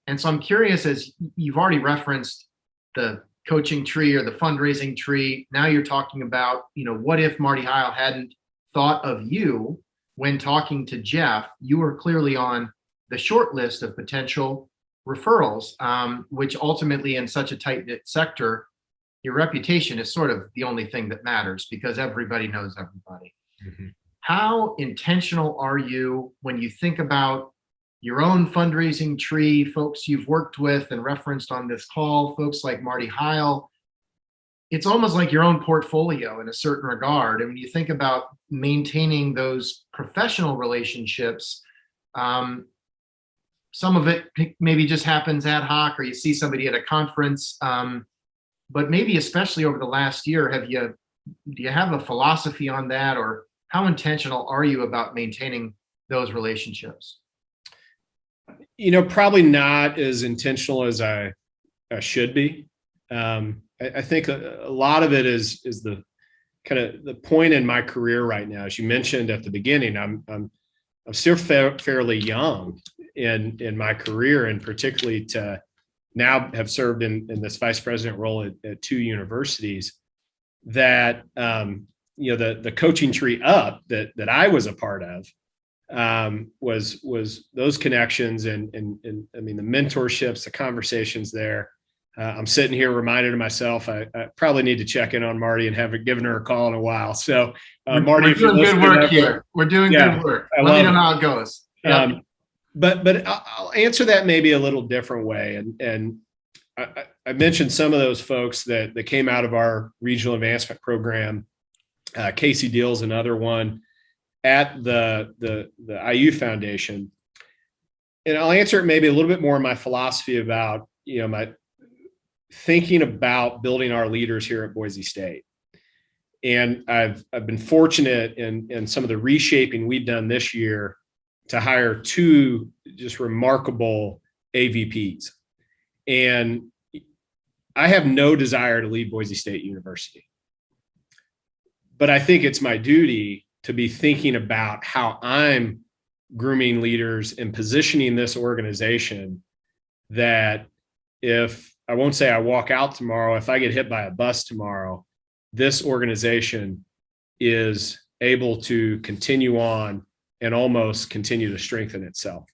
And so I'm curious, as you've already referenced the coaching tree or the fundraising tree, now you're talking about, what if Marty Heil hadn't thought of you when talking to Jeff? You were clearly on the short list of potential referrals, which ultimately in such a tight-knit sector, your reputation is sort of the only thing that matters because everybody knows everybody. Mm-hmm. How intentional are you when you think about your own fundraising tree, folks you've worked with and referenced on this call, folks like Marty Heil? It's almost like your own portfolio in a certain regard. And when you think about maintaining those professional relationships, some of it maybe just happens ad hoc, or you see somebody at a conference. But maybe especially over the last year, do you have a philosophy on that, or how intentional are you about maintaining those relationships? Probably not as intentional as I should be. I think a lot of it is the kind of the point in my career right now. As you mentioned at the beginning, I'm still fairly young in my career, and particularly to now have served in this vice president role at two universities. That the coaching tree up that I was a part of was those connections and I mean the mentorships, the conversations there. I'm sitting here reminded of myself, I probably need to check in on Marty and haven't given her a call in a while. So Marty, we're doing good work here. We're doing good work. Let me know how it goes. Yep. But I'll answer that maybe a little different way. And I mentioned some of those folks that came out of our regional advancement program. Casey Deal's another one at the IU Foundation. And I'll answer it maybe a little bit more in my philosophy about, my thinking about building our leaders here at Boise State. And I've been fortunate in some of the reshaping we've done this year to hire two just remarkable AVPs. And I have no desire to leave Boise State University. But I think it's my duty to be thinking about how I'm grooming leaders and positioning this organization that if I won't say I walk out tomorrow, if I get hit by a bus tomorrow, this organization is able to continue on and almost continue to strengthen itself.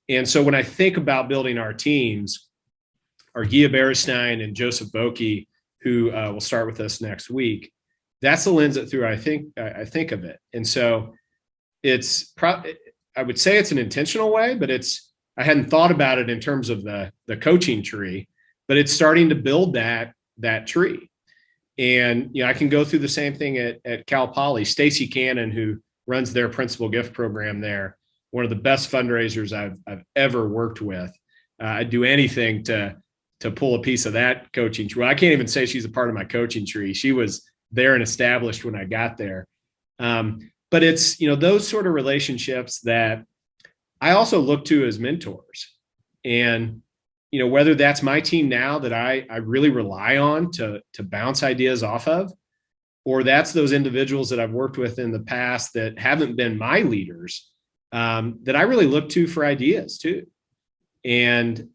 And so when I think about building our teams, our Gia Berisstein and Joseph Boki, who will start with us next week, that's the lens that through I think of it. And so I would say it's an intentional way, but I hadn't thought about it in terms of the coaching tree, but it's starting to build that tree. And I can go through the same thing at Cal Poly. Stacy Cannon, who runs their principal gift program there, one of the best fundraisers I've ever worked with. I'd do anything to pull a piece of that coaching tree. Well, I can't even say she's a part of my coaching tree. She was there and established when I got there. But it's, those sort of relationships that I also look to as mentors. And, whether that's my team now that I really rely on to bounce ideas off of, or that's those individuals that I've worked with in the past that haven't been my leaders, that I really look to for ideas too. And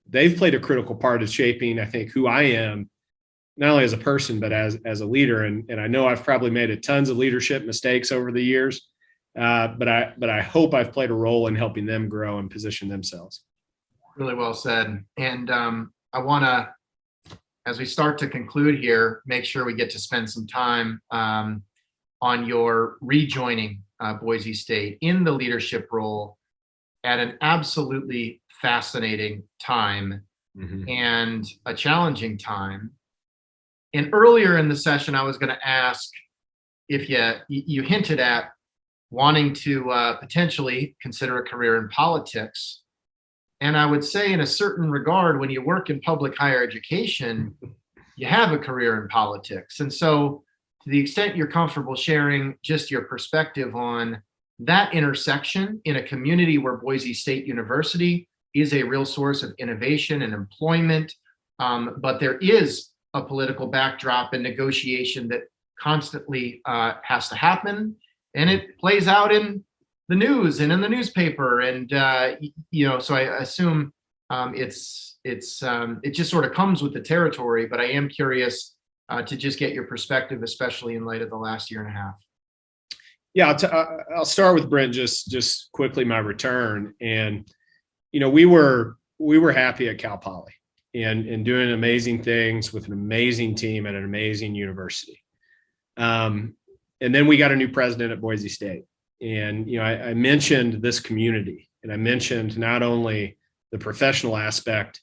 they've played a critical part of shaping, I think, who I am, not only as a person, but as a leader. And I know I've probably made tons of leadership mistakes over the years, but I hope I've played a role in helping them grow and position themselves. Really well said. And I want to, as we start to conclude here, make sure we get to spend some time on your rejoining Boise State in the leadership role at an absolutely fascinating time, mm-hmm. and a challenging time. And earlier in the session, I was going to ask if you hinted at wanting to potentially consider a career in politics. And I would say in a certain regard, when you work in public higher education, you have a career in politics. And so to the extent you're comfortable sharing just your perspective on that intersection in a community where Boise State University is a real source of innovation and employment, but there is a political backdrop and negotiation that constantly has to happen. And it plays out in the news and in the newspaper. And, so I assume it just sort of comes with the territory, but I am curious to just get your perspective, especially in light of the last year and a half. Yeah, I'll start with Brent, just quickly my return. And, we were happy at Cal Poly and doing amazing things with an amazing team at an amazing university. And then we got a new president at Boise State. And, I mentioned this community, and I mentioned not only the professional aspect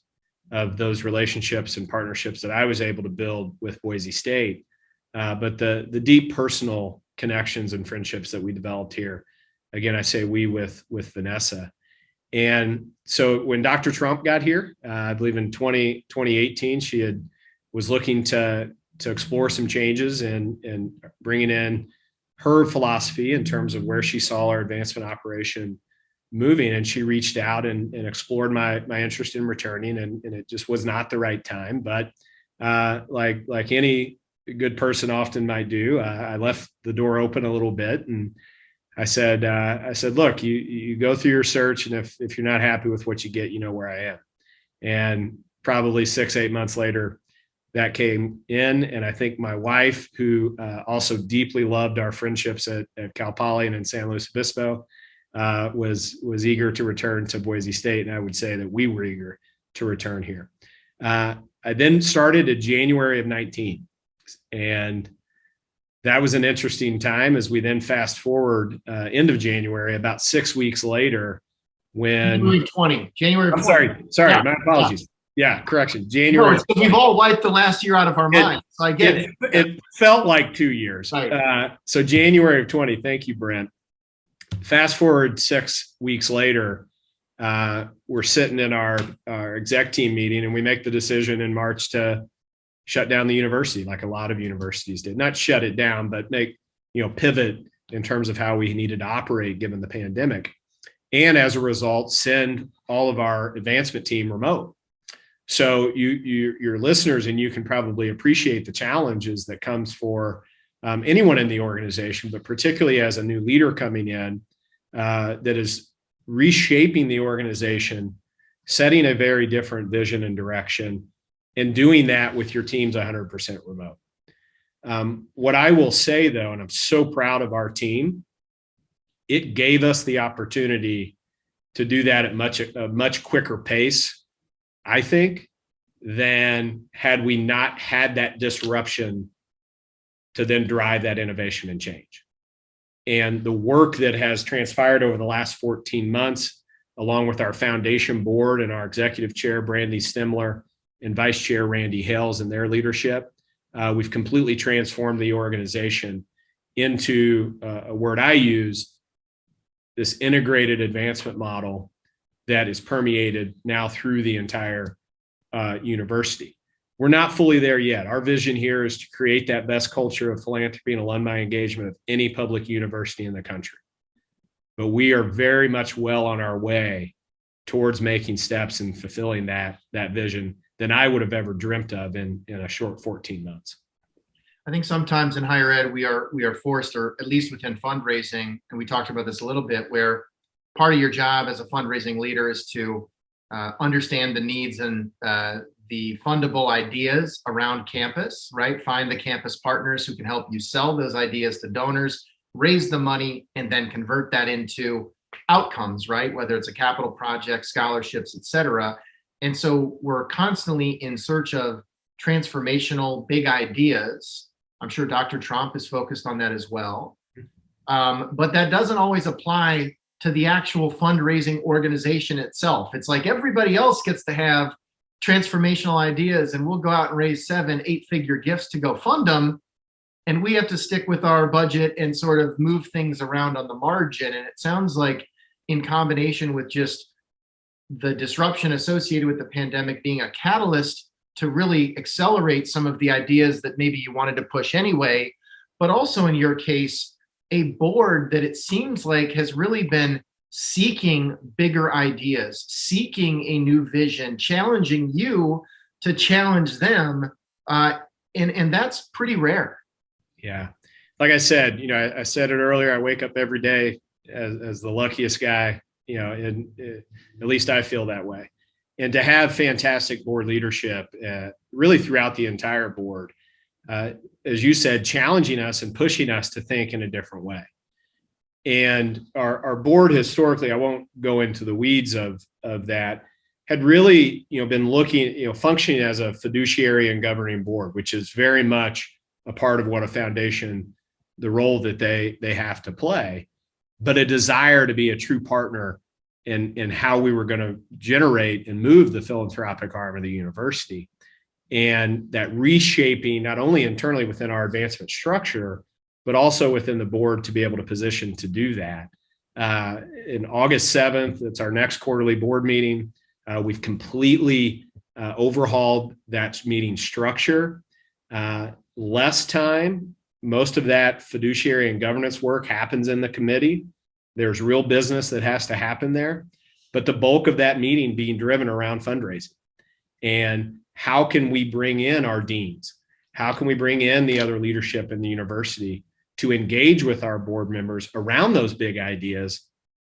of those relationships and partnerships that I was able to build with Boise State, but the deep personal connections and friendships that we developed here. Again, I say we with Vanessa. And so when Dr. Tromp got here, I believe in 2018, she was looking to explore some changes and bringing in her philosophy in terms of where she saw our advancement operation moving. And she reached out and explored my interest in returning, and it just was not the right time. But like any good person often might do, I left the door open a little bit, and I said, look, you go through your search, and if you're not happy with what you get, you know where I am. And probably 6-8 months later, that came in. And I think my wife, who also deeply loved our friendships at Cal Poly and in San Luis Obispo, was eager to return to Boise State. And I would say that we were eager to return here. I then started in January of 19. And that was an interesting time as we then fast forward end of January, about 6 weeks later, when January 20. I'm sorry, yeah. My apologies. Yeah, correction. January. No, we've all wiped the last year out of our minds. So I get it. It felt like 2 years. Right. So January of 20. Thank you, Brent. Fast forward 6 weeks later, we're sitting in our exec team meeting, and we make the decision in March to shut down the university, like a lot of universities did. Not shut it down, but pivot in terms of how we needed to operate given the pandemic. And as a result, send all of our advancement team remote. So your listeners and you can probably appreciate the challenges that comes for anyone in the organization, but particularly as a new leader coming in that is reshaping the organization, setting a very different vision and direction, and doing that with your teams 100% remote. What I will say, though, and I'm so proud of our team, it gave us the opportunity to do that at a much quicker pace, I think, than had we not had that disruption to then drive that innovation and change. And the work that has transpired over the last 14 months, along with our foundation board and our executive chair, Brandy Stimler, and vice chair, Randy Hales, and their leadership, we've completely transformed the organization into a word I use, this integrated advancement model that is permeated now through the entire university. We're not fully there yet. Our vision here is to create that best culture of philanthropy and alumni engagement of any public university in the country. But we are very much well on our way towards making steps and fulfilling that vision than I would have ever dreamt of in a short 14 months. I think sometimes in higher ed, we are forced, or at least within fundraising, and we talked about this a little bit, where part of your job as a fundraising leader is to understand the needs and the fundable ideas around campus, right? Find the campus partners who can help you sell those ideas to donors, raise the money, and then convert that into outcomes, right? Whether it's a capital project, scholarships, et cetera. And so we're constantly in search of transformational big ideas. I'm sure Dr. Tromp is focused on that as well. But that doesn't always apply to the actual fundraising organization itself. It's like everybody else gets to have transformational ideas, and we'll go out and raise 7-8 figure gifts to go fund them. And we have to stick with our budget and sort of move things around on the margin. And it sounds like, in combination with just the disruption associated with the pandemic being a catalyst to really accelerate some of the ideas that maybe you wanted to push anyway, but also in your case, a board that it seems like has really been seeking bigger ideas, seeking a new vision, challenging you to challenge them. And that's pretty rare. Yeah. Like I said, I said it earlier, I wake up every day as the luckiest guy, and at least I feel that way. And to have fantastic board leadership really throughout the entire board, as you said, challenging us and pushing us to think in a different way. And our board historically, I won't go into the weeds of that, had really, been looking, functioning as a fiduciary and governing board, which is very much a part of what a foundation, the role that they have to play, but a desire to be a true partner in how we were going to generate and move the philanthropic arm of the university. And that reshaping, not only internally within our advancement structure, but also within the board to be able to position to do that. In August 7th, it's our next quarterly board meeting. We've completely overhauled that meeting structure. Less time. Most of that fiduciary and governance work happens in the committee. There's real business that has to happen there, but the bulk of that meeting being driven around fundraising. And how can we bring in our deans? How can we bring in the other leadership in the university to engage with our board members around those big ideas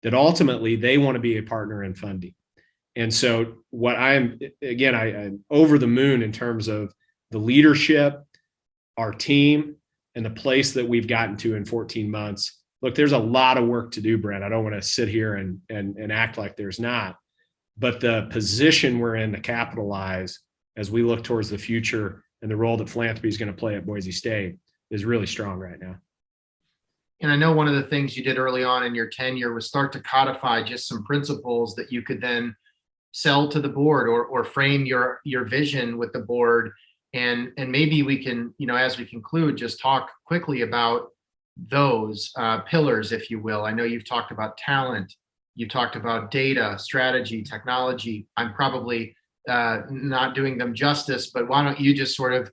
that ultimately they want to be a partner in funding? And so I'm over the moon in terms of the leadership, our team, and the place that we've gotten to in 14 months. Look, there's a lot of work to do, Brent. I don't want to sit here and act like there's not, but the position we're in to capitalize as we look towards the future and the role that philanthropy is going to play at Boise State is really strong right now. And I know one of the things you did early on in your tenure was start to codify just some principles that you could then sell to the board or frame your vision with the board. And maybe we can, as we conclude, just talk quickly about those pillars, if you will. I know you've talked about talent, you've talked about data, strategy, technology. I'm probably not doing them justice, but why don't you just sort of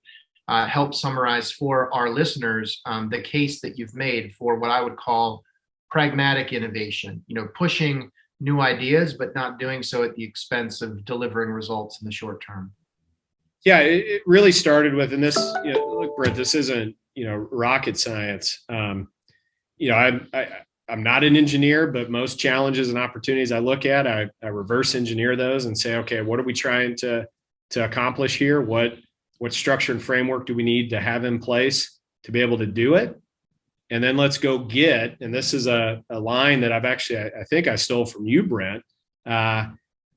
help summarize for our listeners the case that you've made for what I would call pragmatic innovation, pushing new ideas, but not doing so at the expense of delivering results in the short term. Yeah, it really started with, and this, look, Brent, this isn't, rocket science. I'm not an engineer, but most challenges and opportunities I look at, I reverse engineer those and say, okay, what are we trying to accomplish here? What structure and framework do we need to have in place to be able to do it? And then let's go get, and this is a line that I think I stole from you, Brent.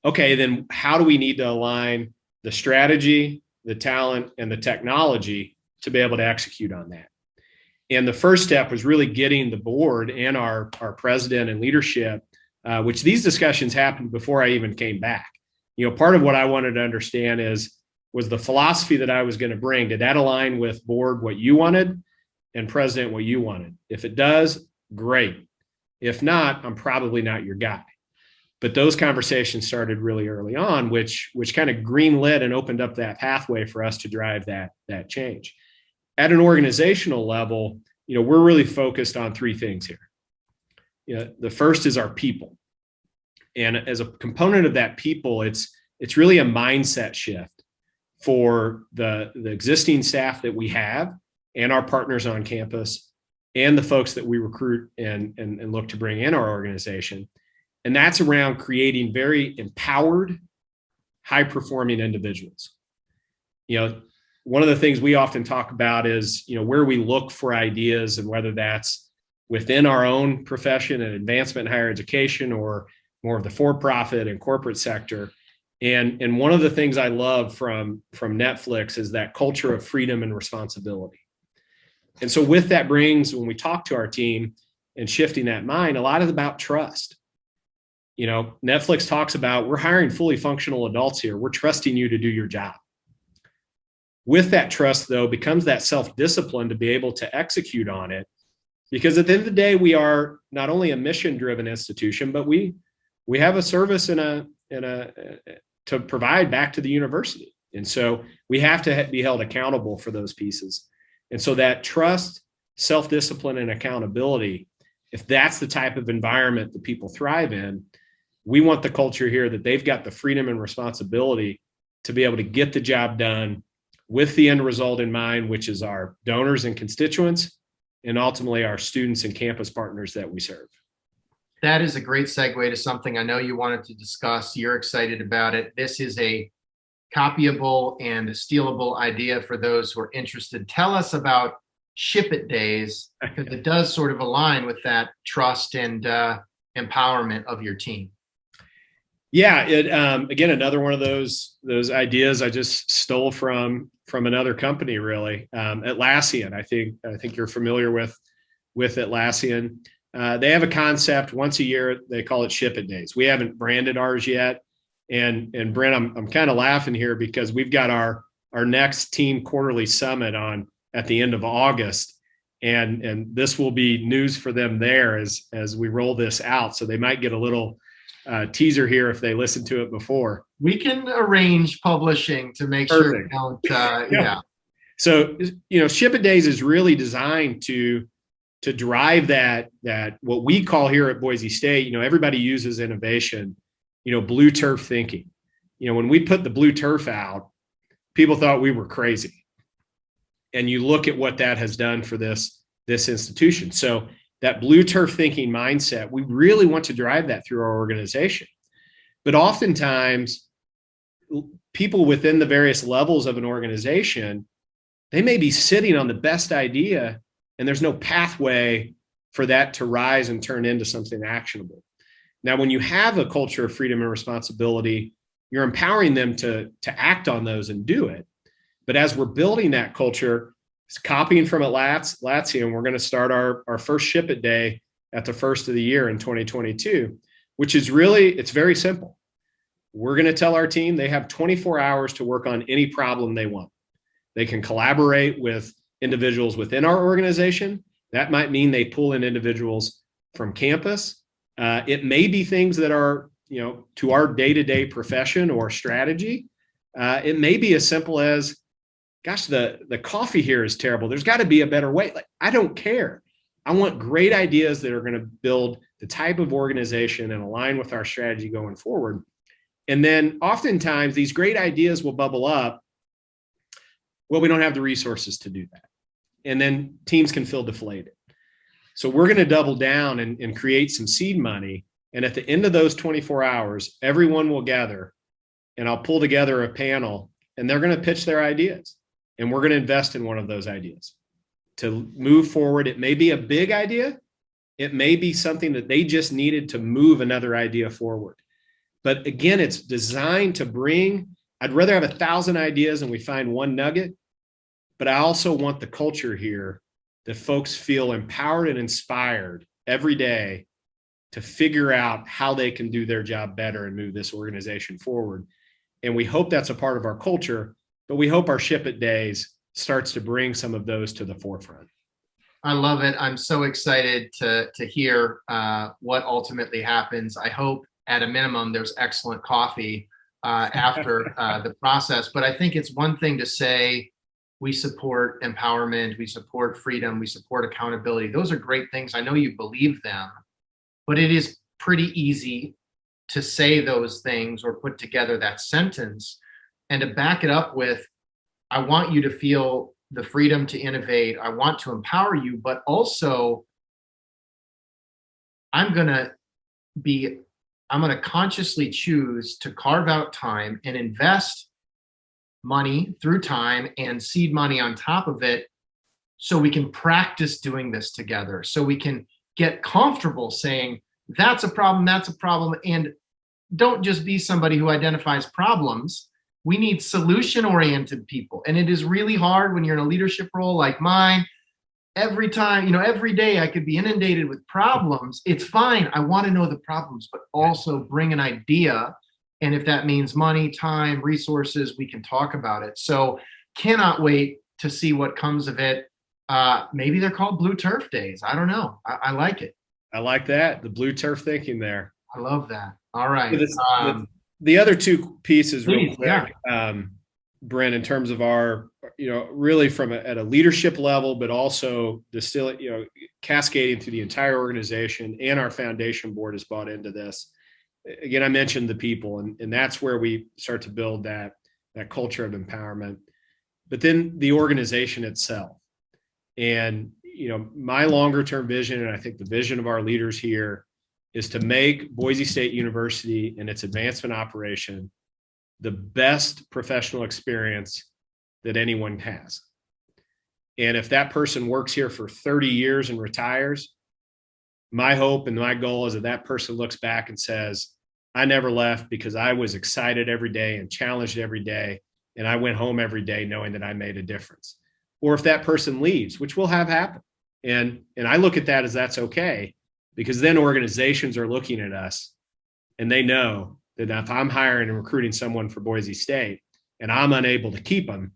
Okay, then how do we need to align the strategy, the talent, and the technology to be able to execute on that? And the first step was really getting the board and our president and leadership, which these discussions happened before I even came back. Part of what I wanted to understand was the philosophy that I was going to bring, did that align with board what you wanted and president what you wanted? If it does, great. If not, I'm probably not your guy. But those conversations started really early on, which kind of greenlit and opened up that pathway for us to drive that change. At an organizational level, we're really focused on three things here. The first is our people. And as a component of that people, it's really a mindset shift for the existing staff that we have and our partners on campus and the folks that we recruit and look to bring in our organization. And that's around creating very empowered, high-performing individuals. One of the things we often talk about is, where we look for ideas and whether that's within our own profession and advancement in higher education or more of the for-profit and corporate sector. And one of the things I love from Netflix is that culture of freedom and responsibility. And so with that brings, when we talk to our team and shifting that mind, a lot is about trust. Netflix talks about, we're hiring fully functional adults here. We're trusting you to do your job. With that trust, though, becomes that self-discipline to be able to execute on it. Because at the end of the day, we are not only a mission-driven institution, but we have a service to provide back to the university. And so we have to be held accountable for those pieces. And so that trust, self-discipline, and accountability, if that's the type of environment that people thrive in, we want the culture here that they've got the freedom and responsibility to be able to get the job done with the end result in mind, which is our donors and constituents, and ultimately our students and campus partners that we serve. That is a great segue to something I know you wanted to discuss. You're excited about it. This is a copyable and stealable idea for those who are interested. Tell us about Ship It Days, because it does sort of align with that trust and empowerment of your team. Yeah, again, another one of those ideas I just stole from another company, really. Atlassian, I think you're familiar with Atlassian. They have a concept once a year. They call it Ship It Days. We haven't branded ours yet. And Brent, I'm kind of laughing here because we've got our next team quarterly summit on at the end of August. And this will be news for them there as we roll this out. So they might get a little teaser here if they listen to it before. We can arrange publishing to make Perfect. Sure we don't, yeah. So, Ship It Days is really designed to drive that what we call here at Boise State, everybody uses innovation, blue turf thinking. When we put the blue turf out, people thought we were crazy. And you look at what that has done for this institution. So that blue turf thinking mindset, we really want to drive that through our organization. But oftentimes, people within the various levels of an organization, they may be sitting on the best idea, and there's no pathway for that to rise and turn into something actionable. Now, when you have a culture of freedom and responsibility, you're empowering them to act on those and do it. But as we're building that culture, it's copying from Atlassian, we're going to start our first Ship It Day at the first of the year in 2022, which is it's very simple. We're going to tell our team they have 24 hours to work on any problem they want. They can collaborate with individuals within our organization. That might mean they pull in individuals from campus. It may be things that are, to our day-to-day profession or strategy. It may be as simple as, gosh, the coffee here is terrible. There's got to be a better way. I don't care. I want great ideas that are going to build the type of organization and align with our strategy going forward. And then oftentimes these great ideas will bubble up. Well, we don't have the resources to do that. And then teams can feel deflated. So we're going to double down and create some seed money. And at the end of those 24 hours, everyone will gather, and I'll pull together a panel, and they're going to pitch their ideas. And we're going to invest in one of those ideas to move forward. It may be a big idea. It may be something that they just needed to move another idea forward. But again, it's designed to I'd rather have 1,000 ideas and we find one nugget, but I also want the culture here that folks feel empowered and inspired every day to figure out how they can do their job better and move this organization forward. And we hope that's a part of our culture, but we hope our Ship It Days starts to bring some of those to the forefront. I love it. I'm so excited to hear what ultimately happens. I hope at a minimum there's excellent coffee after the process. But I think it's one thing to say we support empowerment, we support freedom, we support accountability. Those are great things. I know you believe them, but it is pretty easy to say those things or put together that sentence and to back it up with, I want you to feel the freedom to innovate. I want to empower you, but also I'm going to consciously choose to carve out time and invest money through time and seed money on top of it so we can practice doing this together, so we can get comfortable saying that's a problem, and don't just be somebody who identifies problems. We need solution-oriented people. And it is really hard when you're in a leadership role like mine every time, every day I could be inundated with problems. It's fine. I want to know the problems, but also bring an idea. And if that means money, time, resources, we can talk about it. So cannot wait to see what comes of it. Maybe they're called Blue Turf Days. I don't know. I like it. I like that. The blue turf thinking there. I love that. All right. The other two pieces real Please, quick, Brent, in terms of our, really from at a leadership level, but also cascading through the entire organization, and our foundation board has bought into this. Again, I mentioned the people, and that's where we start to build that culture of empowerment, but then the organization itself. And, my longer term vision, and I think the vision of our leaders here, is to make Boise State University and its advancement operation the best professional experience that anyone has. And if that person works here for 30 years and retires, my hope and my goal is that person looks back and says, I never left because I was excited every day and challenged every day, and I went home every day knowing that I made a difference. Or if that person leaves, which will have happen. And I look at that as that's okay, because then organizations are looking at us and they know that if I'm hiring and recruiting someone for Boise State and I'm unable to keep them,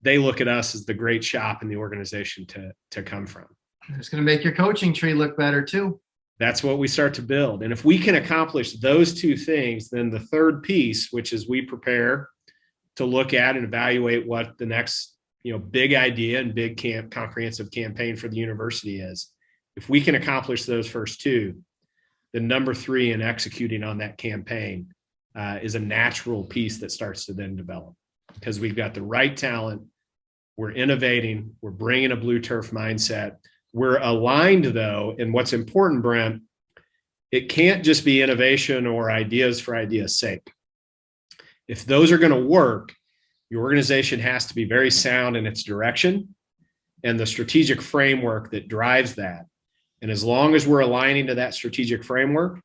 they look at us as the great shop in the organization to come from. It's going to make your coaching tree look better too. That's what we start to build. And if we can accomplish those two things, then the third piece, which is we prepare to look at and evaluate what the next big idea and big comprehensive campaign for the university is. If we can accomplish those first two, then number three in executing on that campaign is a natural piece that starts to then develop, because we've got the right talent, we're innovating, we're bringing a blue turf mindset, we're aligned though. And what's important, Brent, it can't just be innovation or ideas for ideas' sake. If those are going to work, your organization has to be very sound in its direction and the strategic framework that drives that. And as long as we're aligning to that strategic framework,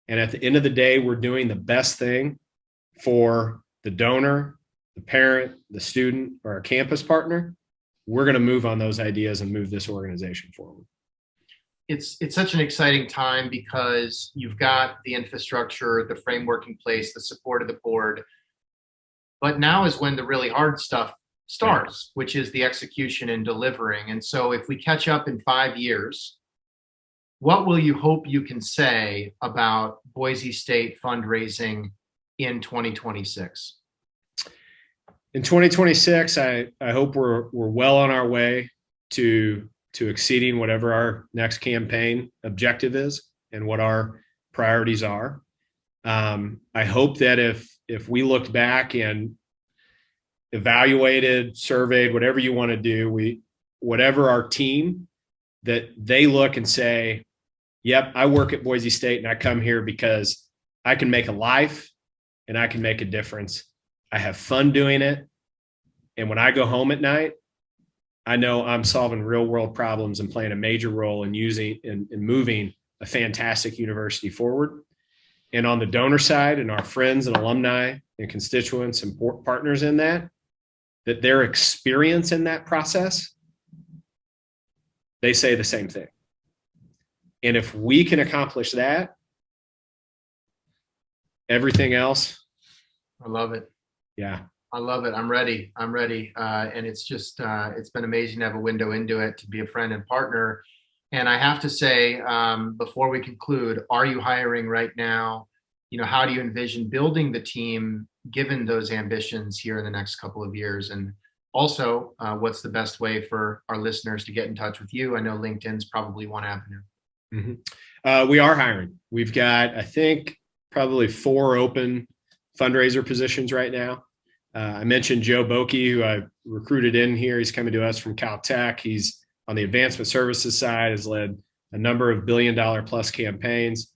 and at the end of the day, we're doing the best thing for the donor, the parent, the student, or our campus partner, we're going to move on those ideas and move this organization forward. It's such an exciting time because you've got the infrastructure, the framework in place, the support of the board. But now is when the really hard stuff starts, which is the execution and delivering. And so if we catch up in 5 years, what will you hope you can say about Boise State fundraising in 2026? In 2026, I hope we're well on our way to exceeding whatever our next campaign objective is and what our priorities are. I hope that if we looked back and evaluated, surveyed, whatever you want to do, whatever our team, that they look and say, yep, I work at Boise State and I come here because I can make a life and I can make a difference. I have fun doing it. And when I go home at night, I know I'm solving real world problems and playing a major role in using and moving a fantastic university forward. And on the donor side, and our friends and alumni and constituents and partners in that their experience in that process, they say the same thing. And if we can accomplish that, everything else. I love it. Yeah. I love it. I'm ready. And it's just, it's been amazing to have a window into it, to be a friend and partner. And I have to say, before we conclude, are you hiring right now? How do you envision building the team given those ambitions here in the next couple of years? And also, what's the best way for our listeners to get in touch with you? I know LinkedIn's probably one avenue. Mm-hmm. We are hiring. We've got, I think, probably 4 open fundraiser positions right now. I mentioned Joe Boki, who I recruited in here. He's coming to us from Caltech. He's on the advancement services side, has led a number of $1 billion plus campaigns.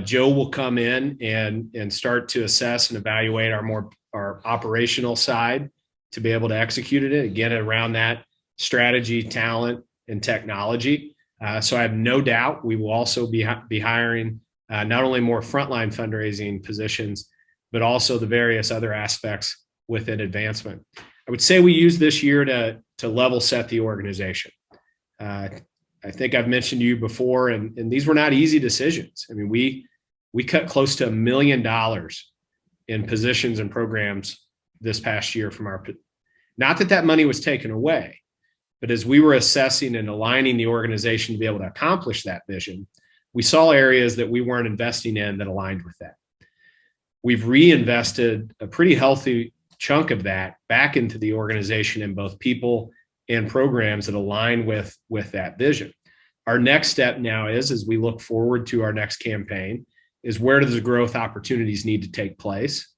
Joe will come in and start to assess and evaluate our operational side to be able to execute it again around that strategy, talent, and technology. So I have no doubt we will also be hiring not only more frontline fundraising positions, but also the various other aspects within advancement. I would say we use this year to level set the organization. I think I've mentioned to you before, and these were not easy decisions. I mean, we cut close to $1 million in positions and programs this past year from our, not that that money was taken away, but as we were assessing and aligning the organization to be able to accomplish that vision, we saw areas that we weren't investing in that aligned with that. We've reinvested a pretty healthy chunk of that back into the organization in both people and programs that align with that vision. Our next step now is, as we look forward to our next campaign, is where do the growth opportunities need to take place?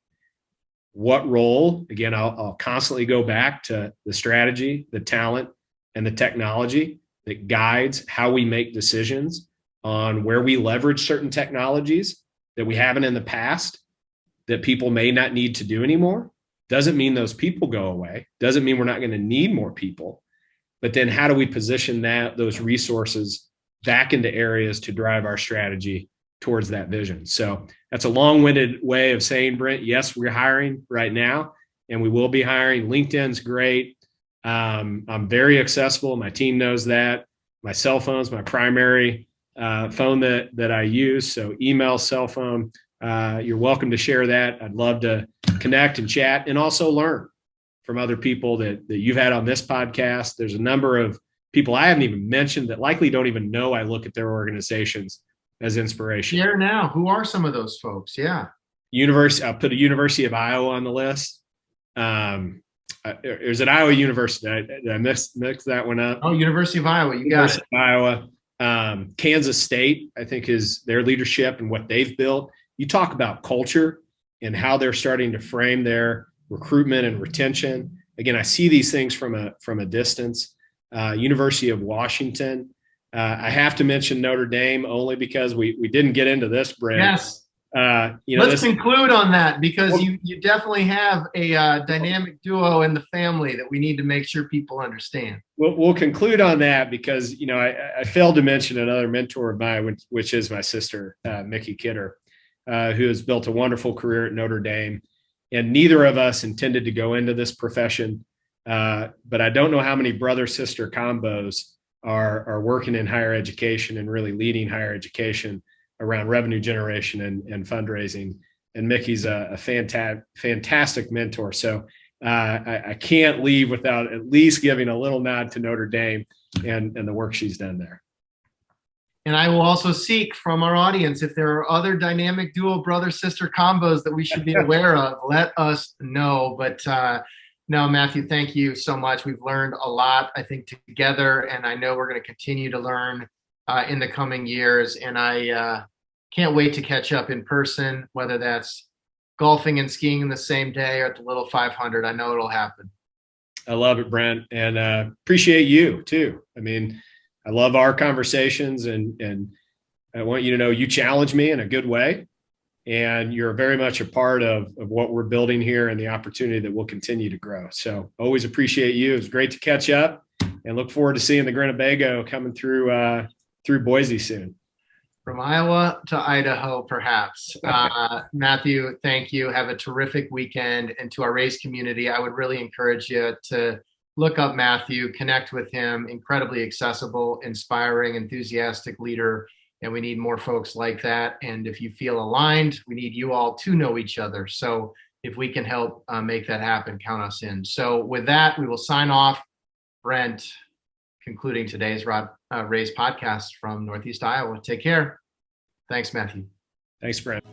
What role? Again, I'll constantly go back to the strategy, the talent, and the technology that guides how we make decisions on where we leverage certain technologies that we haven't in the past that people may not need to do anymore. Doesn't mean those people go away. Doesn't mean we're not going to need more people. But then how do we position those resources back into areas to drive our strategy towards that vision? So that's a long-winded way of saying, Brent, yes, we're hiring right now, and we will be hiring. LinkedIn's great. I'm very accessible. My team knows that. My cell phone's my primary phone that I use. So email, cell phone, you're welcome to share that. I'd love to connect and chat and also learn from other people that you've had on this podcast. There's a number of people I haven't even mentioned that likely don't even know I look at their organizations as inspiration. Share now. Who are some of those folks? Yeah. I'll put a University of Iowa on the list. Is it Iowa University? Did I mix that one up? Oh, University of Iowa. You got it. Iowa. Kansas State, I think, is their leadership and what they've built. You talk about culture and how they're starting to frame their recruitment and retention. Again, I see these things from a distance. University of Washington. I have to mention Notre Dame only because we didn't get into this, Brent. Yes. Let's conclude on that because you definitely have a dynamic duo in the family that we need to make sure people understand. We'll conclude on that because, I failed to mention another mentor of mine, which is my sister, Mickey Kidder, who has built a wonderful career at Notre Dame. And neither of us intended to go into this profession. But I don't know how many brother-sister combos are working in higher education and really leading higher education around revenue generation and fundraising. And Mickey's a fantastic mentor. So I can't leave without at least giving a little nod to Notre Dame and the work she's done there. And I will also seek from our audience, if there are other dynamic duo brother-sister combos that we should be aware of, let us know. But no, Matthew, thank you so much. We've learned a lot, I think, together, and I know we're going to continue to learn in the coming years. And I can't wait to catch up in person, whether that's golfing and skiing in the same day or at the Little 500. I know it'll happen. I love it, Brent, and appreciate you too. I mean, I love our conversations, and I want you to know you challenge me in a good way, and you're very much a part of what we're building here and the opportunity that will continue to grow. So always appreciate you. It was great to catch up, and look forward to seeing the Grinnebago coming through Boise soon. From Iowa to Idaho, perhaps. Matthew, thank you. Have a terrific weekend. And to our race community, I would really encourage you to look up Matthew, connect with him. Incredibly accessible, inspiring, enthusiastic leader. And we need more folks like that. And if you feel aligned, we need you all to know each other. So if we can help make that happen, count us in. So with that, we will sign off. Brent, concluding today's Race podcast from Northeast Iowa. Take care. Thanks, Matthew. Thanks, Brent.